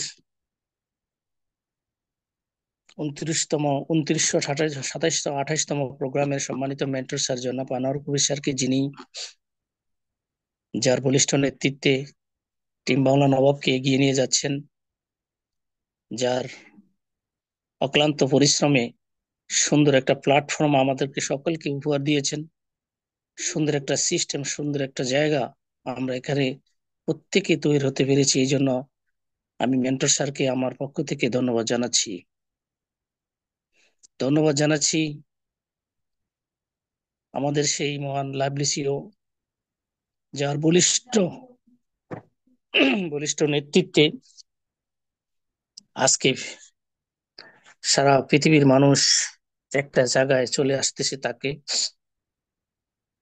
2928তম প্রোগ্রামের সম্মানিত মেন্টর স্যার জনাব আনোয়ার কবির স্যারকে, যিনি যার বলিষ্ঠ নেতৃত্বে টিম বাংলা নবাবকে এগিয়ে নিয়ে যাচ্ছেন, যার অক্লান্ত পরিশ্রমে সুন্দর একটা প্ল্যাটফর্ম আমাদেরকে সকলকে উপহার দিয়েছেন, সুন্দর একটা সিস্টেম, সুন্দর একটা জায়গা আমরা এখানে প্রত্যেকে তৈরি হতে পেরেছি। এই জন্য আমি মেন্টর স্যারকে আমার পক্ষ থেকে ধন্যবাদ জানাচ্ছি। ধন্যবাদ জানাচ্ছি আমাদের সেই মহান লাইভলি সিও, যার বলিষ্ঠ নেতৃত্বে আজকে সারা পৃথিবীর মানুষ একটা জায়গায় চলে আসতেছে। তাকে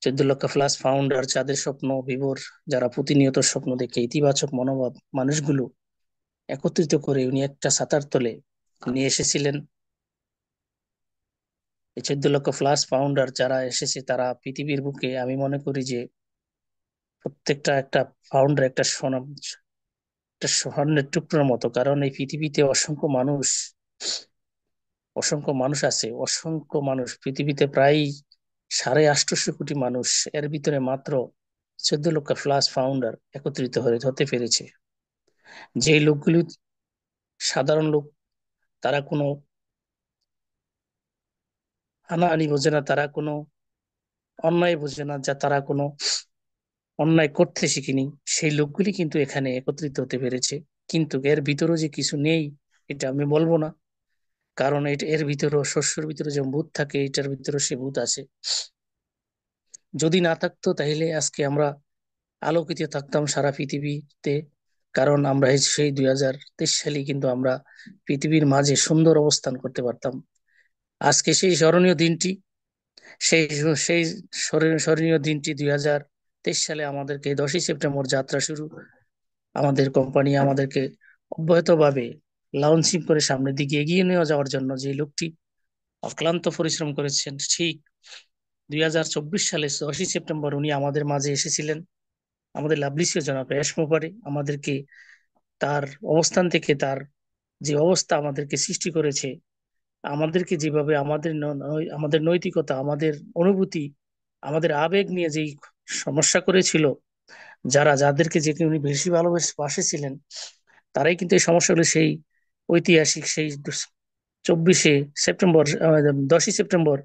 14 লক্ষ+ ফাউন্ডার, যাদের স্বপ্ন বিভোর, যারা প্রতিনিয়ত স্বপ্ন দেখে, ইতিবাচক মনোভাব মানুষগুলো একত্রিত করে উনি একটা ছাতার তলে নিয়ে এসেছিলেন। এই 14 লক্ষ+ ফাউন্ডার যারা এসেছে, তারা পৃথিবীর বুকে, আমি মনে করি যে প্রত্যেকটা একটা ফাউন্ডার একটা একটা স্বর্ণের টুকরোর মতো। কারণ এই পৃথিবীতে অসংখ্য মানুষ আছে, অসংখ্য মানুষ পৃথিবীতে, প্রায় 850 কোটি মানুষ। এর ভিতরে মাত্র 14 লক্ষ+ ফাউন্ডার একত্রিত হতে পেরেছে। যে লোকগুলো সাধারণ লোক, তারা কোনো হানাহানি বোঝে না, তারা কোনো অন্যায় বোঝে না, তারা কোনো অন্যায় করতে শিখিনি, সেই লোকগুলি কিন্তু এখানে একত্রিত হতে পেরেছে। কিন্তু এর ভিতরেও যে কিছু নেই, এটা আমি বলবো না। কারণ এর ভিতরেও, শস্যের ভিতরে যেমন ভূত থাকে, এটার ভিতরে সে ভূত আছে। যদি না থাকতো তাহলে আজকে আমরা আলোকিত থাকতাম সারা পৃথিবীতে। কারণ আমরা সেই 2023 সালে কিন্তু আমরা পৃথিবীর মাঝে সুন্দর অবস্থান করতে পারতাম। আজকে সেই স্মরণীয় দিনটি, সেই সেই স্মরণীয় দিনটি 2023 সালে আমাদেরকে 10ই সেপ্টেম্বর যাত্রা শুরু, আমাদের কোম্পানি আমাদেরকে অব্যাহতভাবে লঞ্চিং করে সামনের দিকে এগিয়ে নিয়ে যাওয়ার জন্য যে লোকটি অক্লান্ত পরিশ্রম করেছেন, ঠিক 2024 সালে 10ই সেপ্টেম্বর উনি আমাদের মাঝে এসেছিলেন। আমাদের লাভলিসীয় জনাব রেশ মুপারে আমাদেরকে তার অবস্থান থেকে তার যে অবস্থা আমাদেরকে সৃষ্টি করেছে, আমাদেরকে যেভাবে আমাদের নৈতিকতা, আমাদের অনুভূতি, আমাদের আবেগ নিয়ে যেই সমস্যা করেছিল, যাদেরকে যে উনি বেশি ভালোবাসেছিলেন, তারাই কিন্তু এই সমস্যাগুলো সেই ঐতিহাসিক সেই 24শে সেপ্টেম্বর 10ই সেপ্টেম্বর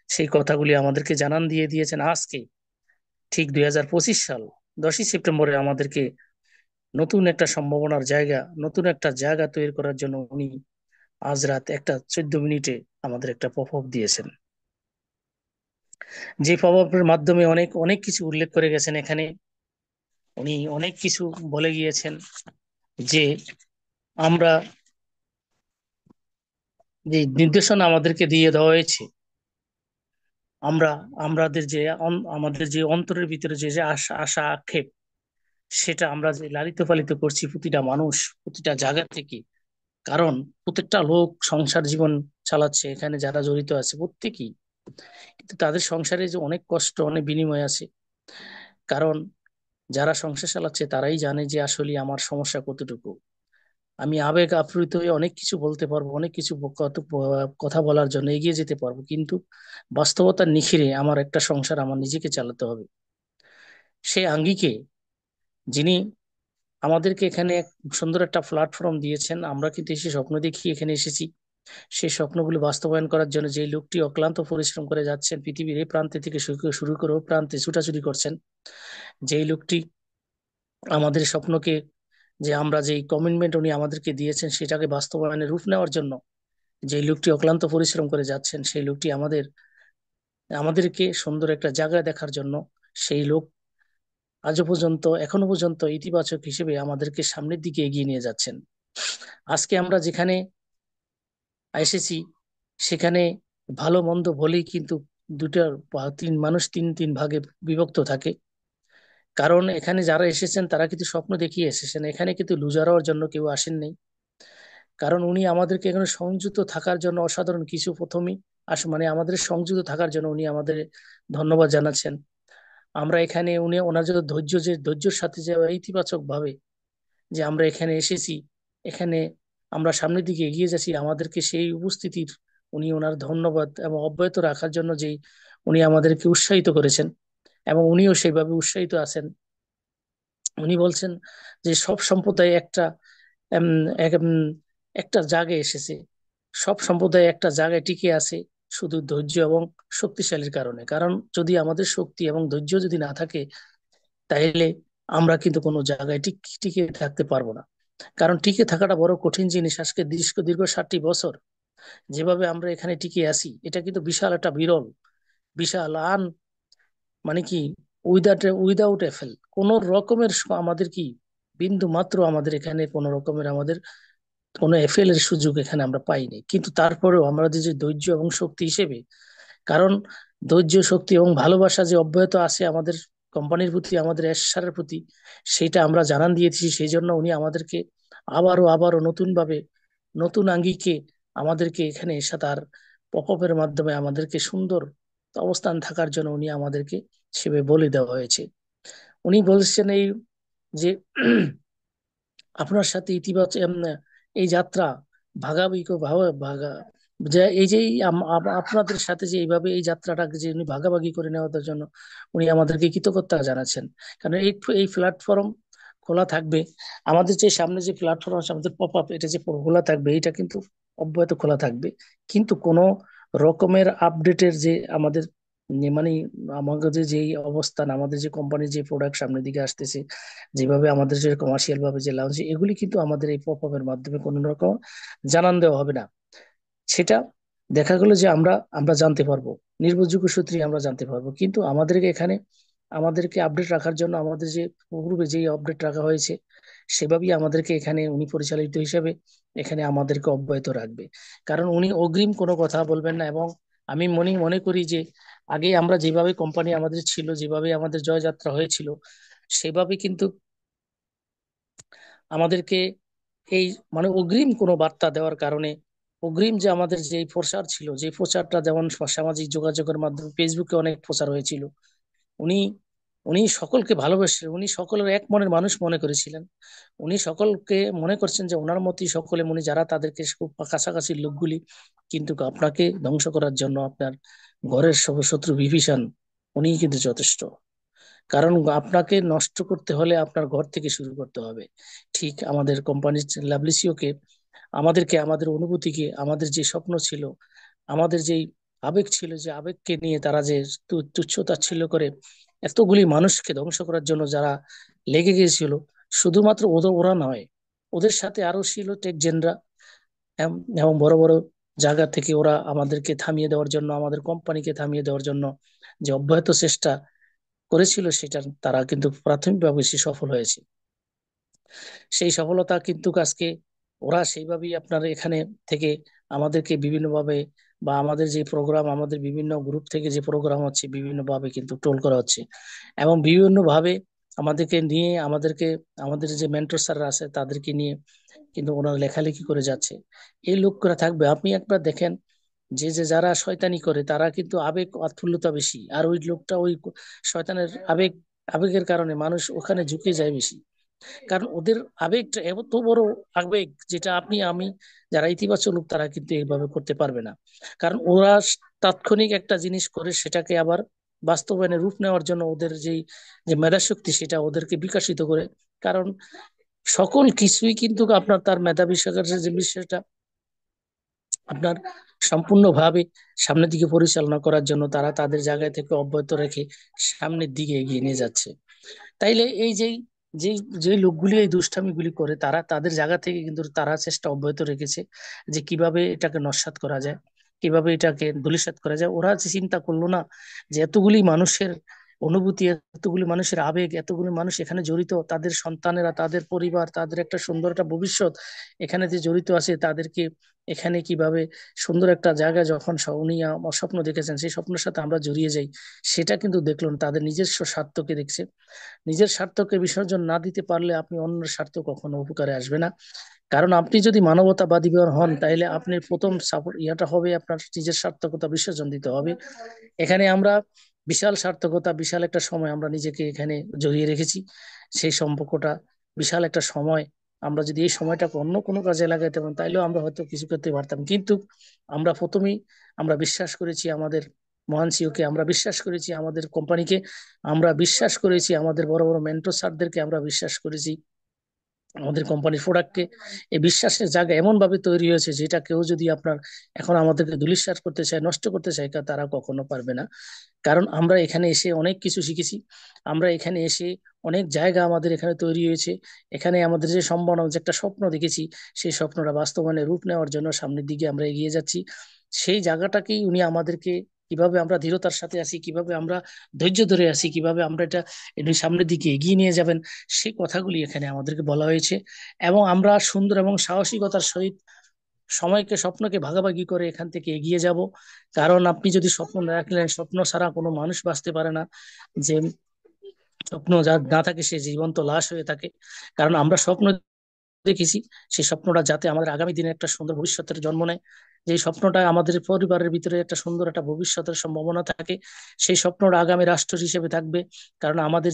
সেই কথাগুলি আমাদেরকে জানান দিয়ে দিয়েছেন। আজকে ঠিক 2025 সাল 10ই সেপ্টেম্বরে আমাদেরকে নতুন একটা সম্ভাবনার জায়গা, নতুন একটা জায়গা তৈরি করার জন্য উনি আজ রাত 1:14 মিনিটে আমাদের একটা পপ আপ দিয়েছেন। যে পপ আপের মাধ্যমে অনেক অনেক কিছু উল্লেখ করে গেছেন। এখানে উনি অনেক কিছু বলে গিয়েছেন যে আমরা যে নির্দেশনা আমাদেরকে দিয়ে দেওয়া হয়েছে, আমরা আমাদের যে অন্তরের ভিতরে যে যে আশা আশা আক্ষেপ, সেটা আমরা যে লালিত পালিত করছি প্রতিটা মানুষ, প্রতিটা জায়গা থেকে। কারণ প্রত্যেকটা লোক সংসার জীবন চালাচ্ছে, এখানে যারা জড়িত আছে প্রত্যেকেই, কিন্তু তাদের সংসারে যে অনেক কষ্ট, অনেক বিনিময় আছে। কারণ যারা সংসার চালাচ্ছে তারাই জানে যে আসলে আমার সমস্যা কতটুকু। আমি আবেগ আপ্লুত হয়ে অনেক কিছু বলতে পারবো, অনেক কিছু কথা বলার জন্য এগিয়ে যেতে পারবো, কিন্তু বাস্তবতার নিখিরে আমার একটা সংসার আমার নিজেকে চালাতে হবে। সেই আঙ্গিকে যিনি আমাদেরকে এখানে এক সুন্দর একটা প্ল্যাটফর্ম দিয়েছেন, আমরা কিন্তু এসে স্বপ্ন দেখি এখানে এসেছি। সেই স্বপ্নগুলি বাস্তবায়ন করার জন্য যে লোকটি অক্লান্ত পরিশ্রম করে যাচ্ছেন, পৃথিবীর এই প্রান্তে থেকে শুরু করে ও প্রান্তে ছুটাছুটি করছেন, যেই লোকটি আমাদের স্বপ্নকে, যে আমরা যেই কমিটমেন্ট উনি আমাদেরকে দিয়েছেন সেটাকে বাস্তবায়নে রূপ নেওয়ার জন্য যে লোকটি অক্লান্ত পরিশ্রম করে যাচ্ছেন, সেই লোকটি আমাদেরকে সুন্দর একটা জায়গা দেখার জন্য, সেই লোক আজও পর্যন্ত এখনো পর্যন্ত ইতিবাচক হিসেবে আমাদেরকে সামনের দিকে এগিয়ে নিয়ে যাচ্ছেন। আজকে আমরা যেখানে এসেছি সেখানে ভালো মন্দ বলেই কিন্তু তিন মানুষ তিন তিন ভাগে বিভক্ত থাকে। কারণ এখানে যারা এসেছেন তারা কিন্তু স্বপ্ন দেখিয়ে এসেছেন, এখানে কিন্তু লুজার হওয়ার জন্য কেউ আসেননি। কারণ উনি আমাদেরকে এখানে সংযুক্ত থাকার জন্য অসাধারণ কিছু প্রথমেই মানে আমাদের সংযুক্ত থাকার জন্য উনি আমাদের ধন্যবাদ জানাচ্ছেন। আমরা এখানে উনি ওনার যে ধৈর্যের সাথে যে ইতিবাচক ভাবে যে আমরা এখানে এসেছি, এখানে আমরা সামনের দিকে এগিয়ে যাচ্ছি, আমাদেরকে সেই উপস্থিতির উনি ওনার ধন্যবাদ এবং অব্যাহত রাখার জন্য যেই উনি আমাদেরকে উৎসাহিত করেছেন, এবং উনিও সেইভাবে উৎসাহিত আছেন। উনি বলছেন যে সব সম্প্রদায় উম, এক, উম, একটা জায়গায় এসেছে, সব সম্প্রদায় একটা জায়গায় টিকে আছে শুধু ধৈর্য এবং শক্তিশালীর কারণে। কারণ যদি আমাদের শক্তি এবং ধৈর্য যদি না থাকে, তাইলে আমরা কিন্তু কোনো জায়গায় টিকে থাকতে পারবো না। কারণ টিকে থাকাটা বড় কঠিন জিনিস। আজকে দীর্ঘ দীর্ঘ 60 বছর যেভাবে আমরা এখানে টিকে আছি, এটা কিন্তু বিশাল একটা বিরল, বিশাল মানে কি, উইদাউট এফেল কোন রকমের আমাদের কি বিন্দু মাত্র আমাদের এখানে কোন রকমের আমাদের কোনো এফএল এর সুযোগ এখানে আমরা পাইনি। কিন্তু তারপরেও আমাদের যে ধৈর্য এবং শক্তি হিসেবে, কারণ ধৈর্য শক্তি এবং ভালোবাসা যে অব্যাহত আছে আমাদের কোম্পানির প্রতি, আমাদের এশারের প্রতি, সেটা আমরা জানান দিয়েছি। সেই জন্য উনি আমাদেরকে আবারও নতুন ভাবে, নতুন আঙ্গিকে আমাদেরকে এখানে এসে তার প্রকোপের মাধ্যমে আমাদেরকে সুন্দর অবস্থান থাকার জন্য উনি আমাদেরকে সেভাবে বলে দেওয়া হয়েছে। উনি বলছেন যে আপনার সাথে ইতিবাচক এই যাত্রা ভাগাভাগি ভাগা, যে এই যে আপনাদের সাথে যে এইভাবে এই যাত্রাটাকে যে উনি ভাগাভাগি করে নেওয়ার জন্য উনি আমাদেরকে কৃতজ্ঞতা জানাচ্ছেন। কারণ এই এই প্ল্যাটফর্ম খোলা থাকবে, আমাদের যে সামনে যে প্ল্যাটফর্ম আছে আমাদের পপ আপ, এটা যে খোলা থাকবে, এটা কিন্তু অব্যাহত খোলা থাকবে। কিন্তু কোনো রকমের আপডেটের যে আমাদের মানে আমাদের যে অবস্থান, আমাদের যে কোম্পানির যে প্রোডাক্ট সামনের দিকে আসতেছে, যেভাবে আমাদের যে কমার্শিয়াল ভাবে যে লঞ্চ, এগুলি কিন্তু আমাদের এই পপ আপের মাধ্যমে কোনো রকম জানান দেওয়া হবে না। সেটা দেখা গেলো যে আমরা আমরা জানতে পারবো, নির্ভরযোগ্য সূত্রে আমরা জানতে পারবো। কিন্তু আমাদেরকে এখানে আমাদেরকে আপডেট রাখার জন্য আমাদের যে পূর্বে যে আপডেট রাখা হয়েছে, সেভাবেই আমাদেরকে এখানে উনি পরিচালিত হিসেবে এখানে আমাদেরকে অব্যাহত রাখবে। কারণ উনি অগ্রিম কোনো কথা বলবেন না। এবং আমি মনে মনে করি যে আগে আমরা যেভাবে কোম্পানি আমাদের ছিল, যেভাবে আমাদের জয়যাত্রা হয়েছিল, সেভাবে কিন্তু আমাদেরকে এই মানে অগ্রিম কোনো বার্তা দেওয়ার কারণে, অগ্রিম যে আমাদের যে প্রচার ছিল, যে প্রচারটা যেমন সামাজিক যোগাযোগের মাধ্যমে ফেসবুকে অনেক প্রচার হয়েছিল, উনি উনি সকলকে ভালোবেসে, উনি সকলের এক মনের মানুষ মনে করেছিলেন। উনি সকলকে মনে করছেন যে ওনার মতোই সকলে, উনি যারা তাদেরকে খুব কাছাকাছি লোকগুলি কিন্তু আপনাকে ধ্বংস করার জন্য আপনার ঘরের শত্রু বিভীষণ উনি কিন্তু যথেষ্ট। কারণ আপনাকে নষ্ট করতে হলে আপনার ঘর থেকে শুরু করতে হবে। ঠিক আমাদের কোম্পানির লাভলিসিওকে, আমাদেরকে, আমাদের অনুভূতিকে, আমাদের যে স্বপ্ন ছিল, আমাদের যেই আবেগ ছিল, যে আবেগকে নিয়ে তারা যে তুচ্ছ-তাচ্ছিল্য করে এতগুলি মানুষকে ধ্বংস করার জন্য যারা লেগে গিয়েছিল, শুধুমাত্র ওদের ওরা নয়, ওদের সাথে আরো ছিল টেকজেনরা এবং বড় বড় জায়গা থেকে ওরা আমাদেরকে থামিয়ে দেওয়ার জন্য, আমাদের কোম্পানিকে থামিয়ে দেওয়ার জন্য যে অব্যাহত চেষ্টা করেছিল, সেটা তারা কিন্তু প্রাথমিকভাবে সে সফল হয়েছে। সেই সফলতা কিন্তু আজকে ওরা সেইভাবেই আপনার এখানে থেকে আমাদেরকে বিভিন্নভাবে, বা আমাদের যে প্রোগ্রাম, আমাদের বিভিন্ন গ্রুপ থেকে যে প্রোগ্রাম হচ্ছে বিভিন্নভাবে কিন্তু ট্রোল করা হচ্ছে, এবং বিভিন্নভাবে আমাদেরকে নিয়ে, আমাদের যে মেন্টর স্যাররা আছে তাদেরকে নিয়ে কিন্তু ওনারা লেখালেখি করে যাচ্ছে। এই লোকরা থাকবে, আপনি একবার দেখেন যে যে যারা শয়তানি করে তারা কিন্তু আবেগ আত্মীয়তা বেশি, আর ওই লোকটা ওই শয়তানের আবেগের কারণে মানুষ ওখানে ঝুঁকে যায় বেশি। কারণ ওদের আবেগটা এত বড় আবেগ, যেটা আপনি আমি যারা ইতিবাচক লোক তারা কিন্তু এইভাবে করতে পারবে না। কারণ ওরা তাৎক্ষণিক একটা জিনিস করে সেটাকে আবার বাস্তবায়নে রূপ নেওয়ার জন্য ওদের যেই যে মেধাশক্তি সেটা ওদেরকে বিকশিত করে। কারণ সকল কিছুই কিন্তু আপনার তার মেধা বিকাশের যে বিষয়টা আপনার সম্পূর্ণভাবে সামনের দিকে পরিচালনা করার জন্য তারা তাদের জায়গায় থেকে অব্যাহত রেখে সামনের দিকে এগিয়ে নিয়ে যাচ্ছে। তাইলে এই যে যে লোকগুলি এই দুষ্টামিগুলি করে তারা তাদের জায়গা থেকে কিন্তু তারা চেষ্টা অব্যাহত রেখেছে যে কিভাবে এটাকে নস্যাৎ করা যায়, কিভাবে এটাকে ধূলিসাৎ করা যায়। ওরা যে চিন্তা করলো না যে এতগুলি মানুষের অনুভূতি, এতগুলি মানুষের আবেগ, এতগুলি মানুষ এখানে জড়িত, তাদের সন্তানেরা, তাদের পরিবার, তাদের একটা সুন্দর একটা ভবিষ্যৎ এখানে যে জড়িত আছে, তাদেরকে এখানে কিভাবে সুন্দর একটা জায়গা যখন উনি আমার স্বপ্ন দেখেছেন সেই স্বপ্নের সাথে আমরা জড়িয়ে যাই, সেটা কিন্তু দেখলো না, তাদের নিজস্ব স্বার্থকে দেখছে। নিজের স্বার্থকে বিসর্জন না দিতে পারলে আপনি অন্যের স্বার্থ কখনো উপকারে আসবে না। কারণ আপনি যদি মানবতাবাদী হন তাহলে আপনি প্রথম সাপোর্ট ইয়াটা হবে আপনার নিজের সার্থকতা বিসর্জন দিতে হবে। এখানে আমরা বিশাল সার্থকতা, বিশাল একটা সময় আমরা নিজেকে এখানে জড়িয়ে রেখেছি। সেই সম্পর্কটা বিশাল একটা সময়, আমরা যদি এই সময়টাকে অন্য কোনো কাজে লাগাইতে পারতাম তাইলেও আমরা হয়তো কিছু করতে পারতাম। কিন্তু আমরা প্রথমেই আমরা বিশ্বাস করেছি আমাদের মহান সিওকে, আমরা বিশ্বাস করেছি আমাদের কোম্পানিকে, আমরা বিশ্বাস করেছি আমাদের বড় বড় মেন্টর স্যারদেরকে, আমরা বিশ্বাস করেছি আমাদের কোম্পানির প্রোডাক্টকে। এই বিশ্বাসের জায়গা এমন ভাবে তৈরি হয়েছে যেটা কেউ যদি আপনার এখন আমাদেরকে ধূলিসাৎ করতে চায়, নষ্ট করতে চায়, তারা কখনো পারবে না। কারণ আমরা এখানে এসে অনেক কিছু শিখেছি, আমরা এখানে এসে অনেক জায়গা আমাদের এখানে তৈরি হয়েছে। এখানে আমাদের যে সম্ভাবনা, যে একটা স্বপ্ন দেখেছি, সেই স্বপ্নটা বাস্তবায়নে রূপ নেওয়ার জন্য সামনের দিকে আমরা এগিয়ে যাচ্ছি। সেই জায়গাটাকেই উনি আমাদেরকে, কিভাবে আমরা দৃঢ়তার সাথে আছি, কিভাবে আমরা ধৈর্য ধরে আছি, কিভাবে আমরা এটা সামনের দিকে এগিয়ে নিয়ে যাবেন, সেই কথাগুলি এখানে আমাদেরকে বলা হয়েছে। এবং আমরা সুন্দর এবং সাহসিকতার সহিত সময়কে, স্বপ্নকে ভাগাভাগি করে এখান থেকে এগিয়ে যাব। কারণ আপনি যদি স্বপ্ন না রাখলেন, স্বপ্ন ছাড়া কোনো মানুষ বাঁচতে পারে না। যে স্বপ্ন যার না থাকে সে জীবন্ত লাশ হয়ে থাকে। কারণ আমরা স্বপ্ন দেখেছি, সেই স্বপ্নটা যাতে আমাদের আগামী দিনে একটা সুন্দর ভবিষ্যতের জন্ম নেয়, যে স্বপ্নটা আমাদের পরিবারের ভিতরে একটা সুন্দর একটা ভবিষ্যতের সম্ভাবনা থাকে, সেই স্বপ্নটা আগামী রাষ্ট্র হিসেবে থাকবে। কারণ আমাদের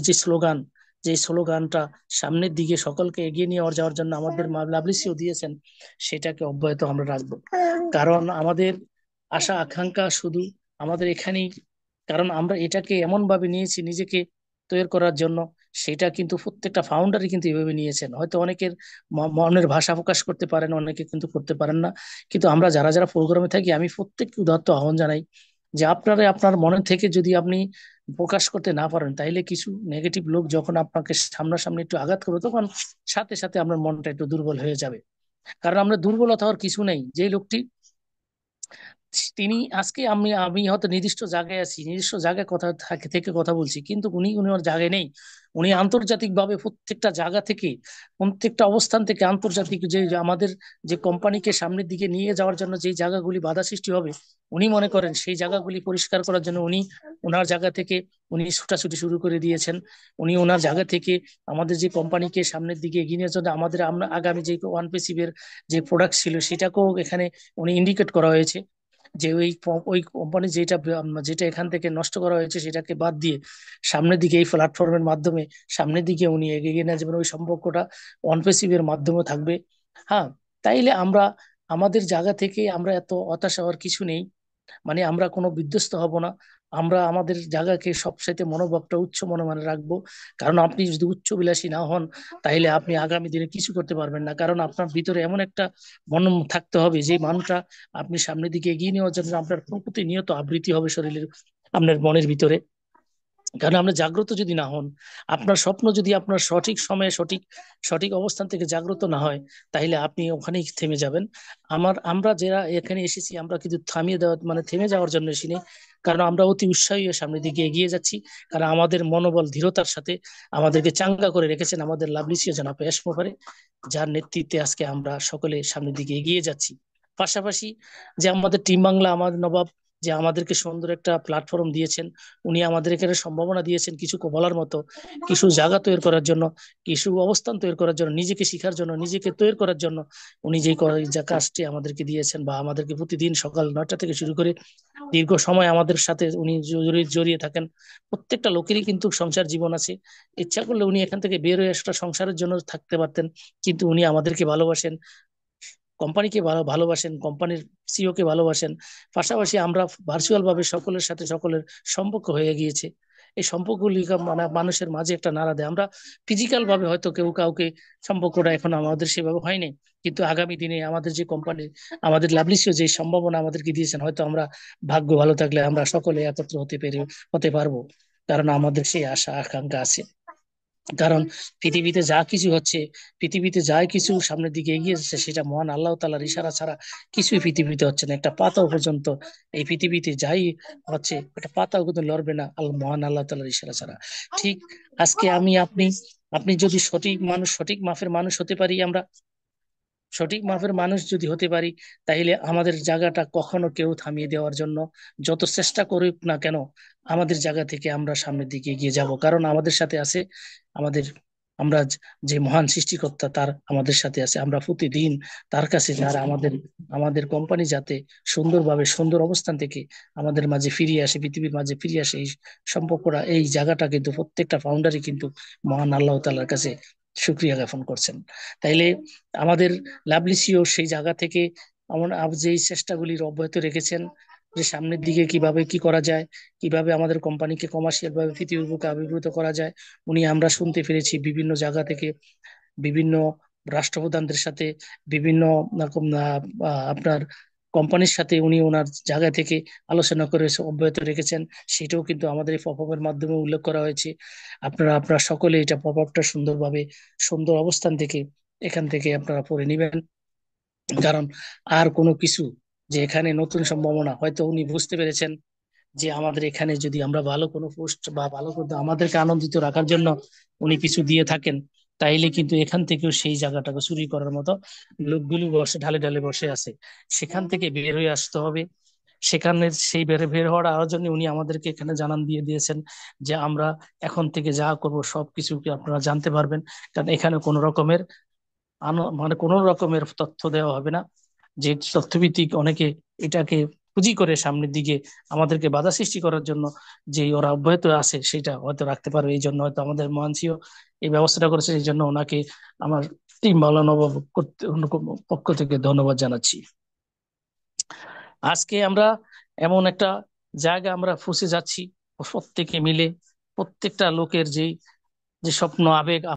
যে স্লোগান, যে স্লোগানটা সামনের দিকে সকলকে এগিয়ে নিয়ে যাওয়ার জন্য আমাদের লাভলিসিও দিয়েছেন, সেটাকে অব্যাহত আমরা রাখবো। কারণ আমাদের আশা আকাঙ্ক্ষা শুধু আমাদের এখানেই, কারণ আমরা এটাকে এমন ভাবে নিয়েছি নিজেকে তৈরি করার জন্য, সেটা কিন্তু প্রত্যেকটা ফাউন্ডারই কিন্তু এভাবে নিয়েছেন। হয়তো অনেকের মনের ভাষা প্রকাশ করতে পারেন, অনেকে কিন্তু করতে পারেন না। কিন্তু আমরা যারা যারা প্রোগ্রামে থাকি, আমি প্রত্যেককে উদাত্ত আহ্বান জানাই যে আপনারা আপনার মনে থেকে যদি আপনি প্রকাশ করতে না পারেন, তাইলে কিছু নেগেটিভ লোক যখন আপনাকে সামনাসামনি একটু আঘাত করবে, তখন সাথে সাথে আপনার মনটা একটু দুর্বল হয়ে যাবে। কারণ আমরা দুর্বলতা হওয়ার কিছু নেই। যে লোকটি তিনি আজকে আমি আমি হয়তো নির্দিষ্ট জায়গায় আছি, নির্দিষ্ট জায়গায় কথা থেকে কথা বলছি, কিন্তু উনি ওর জায়গায় নেই। উনি আন্তর্জাতিক ভাবে প্রত্যেকটা জায়গা থেকে, প্রত্যেকটা অবস্থান থেকে আন্তর্জাতিক যে আমাদের যে কোম্পানিকে সামনের দিকে নিয়ে যাওয়ার জন্য যে জায়গাগুলি বাধা সৃষ্টি হবে, উনি মনে করেন সেই জায়গাগুলি পরিষ্কার করার জন্য উনি ওনার জায়গা থেকে উনি ছুটাছুটি শুরু করে দিয়েছেন। উনি ওনার জায়গা থেকে আমাদের যে কোম্পানিকে সামনের দিকে এগিয়ে নেওয়ার জন্য আমাদের আমরা আগামী যে ওয়ান পেসিভের যে প্রোডাক্ট ছিল সেটাকেও এখানে উনি ইন্ডিকেট করা হয়েছে, যে ওই কোম্পানি যেটা যেটা এখান থেকে নষ্ট করা হয়েছে সেটাকে বাদ দিয়ে সামনের দিকে এই প্ল্যাটফর্মের মাধ্যমে সামনের দিকে উনি এগিয়ে নিয়ে যাবেন। ওই সম্পর্কটা অনপেসিভের মাধ্যমে থাকবে। হ্যাঁ, তাইলে আমরা আমাদের জায়গা থেকে আমরা এত হতাশ হওয়ার কিছু নেই, মানে আমরা কোনো বিধ্বস্ত হব না। আমরা আমাদের জায়গাকে সবসাইতে মনোভাবটা উচ্চ মনোমানে রাখবো। কারণ আপনি যদি উচ্চবিলাসী না হন, তাহলে আপনি আগামী দিনে কিছু করতে পারবেন না। কারণ আপনার ভিতরে এমন একটা মন থাকতে হবে যে মানটা আপনি সামনের দিকে এগিয়ে নেওয়ার জন্য আপনার প্রতিনিয়ত আবৃত্তি হবে শরীরের, আপনার মনের ভিতরে। কারণ আপনি জাগ্রত যদি না হন, আপনার স্বপ্ন যদি আপনার সঠিক সময়ে সঠিক সঠিক অবস্থান থেকে জাগ্রত না হয়, তাহলে আপনি ওখানেই থেমে যাবেন। আমরা যারা এখানে এসেছি আমরা কিন্তু থামিয়ে দেওয়া মানে থেমে যাওয়ার জন্য এসেছি না। কারণ আমরা অতি উৎসাহী হয়ে সামনের দিকে এগিয়ে যাচ্ছি। কারণ আমাদের মনোবল দৃঢ়তার সাথে আমাদেরকে চাঙ্গা করে রেখেছেন আমাদের লাভলিসিয়া জনাব এসমোফারে, যার নেতৃত্বে আজকে আমরা সকলে সামনের দিকে এগিয়ে যাচ্ছি। পাশাপাশি যে আমাদের টিম বাংলা, আমাদের নবাব যে আমাদেরকে সুন্দর একটা প্ল্যাটফর্ম দিয়েছেন, উনি আমাদের এখানে সম্ভাবনা দিয়েছেন কিছু বলার মতো, কিছু জায়গা তৈরি করার জন্য, কিছু অবস্থান তৈরি করার জন্য, নিজেকে শিখার জন্য, নিজেকে তৈরি করার জন্য উনি যে কাজটি আমাদেরকে দিয়েছেন, বা আমাদেরকে প্রতিদিন সকাল 9টা থেকে শুরু করে দীর্ঘ সময় আমাদের সাথে উনি জড়িয়ে থাকেন। প্রত্যেকটা লোকেরই কিন্তু সংসার জীবন আছে। ইচ্ছা করলে উনি এখান থেকে বের হয়ে একটা সংসারের জন্য থাকতে পারতেন, কিন্তু উনি আমাদেরকে ভালোবাসেন, কোম্পানিকে ভালোবাসেন, কোম্পানির সিইও কে ভালোবাসেন। পাশাপাশি আমরা ভার্চুয়াল ভাবে সকলের সাথে সকলের সম্পর্ক হয়ে গিয়েছে। এই সম্পর্কগুলি মানে মানুষের মাঝে একটা নাড়া দেয়। আমরা ফিজিক্যাল ভাবে হয়তো কেউ কাউকে সম্পর্কটা এখন আমাদের সেভাবে হয়নি, কিন্তু আগামী দিনে আমাদের যে কোম্পানি, আমাদের লাভলিসিও যে সম্ভাবনা আমাদেরকে দিয়েছেন, হয়তো আমরা ভাগ্য ভালো থাকলে আমরা সকলে একত্র হতে পারবো। কারণ আমাদের সেই আশা আকাঙ্ক্ষা আছে। কারণ পৃথিবীতে যা কিছু হচ্ছে, পৃথিবীতে যাই কিছু সামনের দিকে এগিয়ে যাচ্ছে, সেটা মহান আল্লাহ তাআলার ইশারা ছাড়া কিছুই পৃথিবীতে হচ্ছে না। একটা পাতাও পর্যন্ত এই পৃথিবীতে যাই হচ্ছে, একটা পাতাও কিন্তু লড়বে না মহান আল্লাহ তাআলার ইশারা ছাড়া। ঠিক আজকে আমি আপনি আপনি যদি সঠিক মানুষ, সঠিক মাপের মানুষ হতে পারি, আমরা সঠিক মাপের মানুষ যদি হতে পারি, তাইলে আমাদের জায়গাটা কখনো কেউ থামিয়ে দেওয়ার জন্য যত চেষ্টা করুক না কেন, আমাদের জায়গা থেকে আমরা সামনের দিকে এগিয়ে যাব। কারণ আমাদের সাথে আছে আমাদের, আমরা যে মহান সৃষ্টিকর্তা তার আমাদের সাথে আছে। আমরা প্রতিদিন তার কাছে, যার আমাদের আমাদের কোম্পানি যাতে সুন্দরভাবে সুন্দর অবস্থান থেকে আমাদের মাঝে ফিরিয়ে আসে, পৃথিবীর মাঝে ফিরিয়ে আসে, এই সম্পর্কটা, এই জায়গাটা কিন্তু প্রত্যেকটা ফাউন্ডারই কিন্তু মহান আল্লাহ তাআলার কাছে শুকরিয়া জ্ঞাপন করছেন। তাইলে আমাদের লাভলি সিও সেই জায়গা থেকে এমন যে চেষ্টাগুলি অব্যাহত রেখেছেন, যে সামনের দিকে কিভাবে কি করা যায়, কিভাবে আমাদের কোম্পানিকে কমার্শিয়াল ভাবে পৃথিবীর বুকে আবির্ভূত করা যায়, উনি আমরা শুনতে পেরেছি বিভিন্ন জায়গা থেকে, বিভিন্ন রাষ্ট্রপ্রধানদের সাথে, বিভিন্ন রকম আপনার কোম্পানির সাথে উনি ওনার জায়গা থেকে আলোচনা করে অব্যাহত রেখেছেন। সেটাও কিন্তু আমাদের এই পপ আপের মাধ্যমে উল্লেখ করা হয়েছে। আপনারা সকলে এটা পপ আপটা সুন্দরভাবে সুন্দর অবস্থান থেকে এখান থেকে আপনারা পড়ে নিবেন। কারণ আর কোনো কিছু, যে এখানে নতুন সম্ভাবনা হয়তো উনি বুঝতে পেরেছেন যে আমাদের এখানে যদি আমরা ভালো কোনো পোস্ট বা ভালো কোনো আমাদেরকে আনন্দিত রাখার জন্য উনি কিছু দিয়ে থাকেন, তাইলে কিন্তু এখান থেকেও সেই জায়গাটাকে চুরি করার মতো লোকগুলো বসে ঢালে ঢালে বসে আছে। সেখান থেকে বের হয়ে আসতে হবে। সেখানে সেই বের হওয়ার জন্য উনি আমাদেরকে এখানে জানান দিয়ে দিয়েছেন যে আমরা এখন থেকে যা করব সবকিছু কি আপনারা জানতে পারবেন। কারণ এখানে কোনো রকমের মানে কোনো রকমের তথ্য দেওয়া হবে না, যে তথ্যভিত্তিক অনেকে এটাকে পুঁজি করে সামনের দিকে আমাদেরকে বাধা সৃষ্টি করার জন্য যে ওরা অব্যাহত আছে, সেটা হয়তো রাখতে পারবে। এই জন্য হয়তো আমাদের মহানসিও এই ব্যবস্থাটা করেছে। এই জন্য ওনাকে আমার টিম মাওলানা পক্ষ থেকে ধন্যবাদ জানাচ্ছি। আজকে আমরা এমন একটা জায়গা আমরা ফুসে যাচ্ছি, প্রত্যেকে মিলে, প্রত্যেকটা লোকের যে যে স্বপ্ন, আবেগ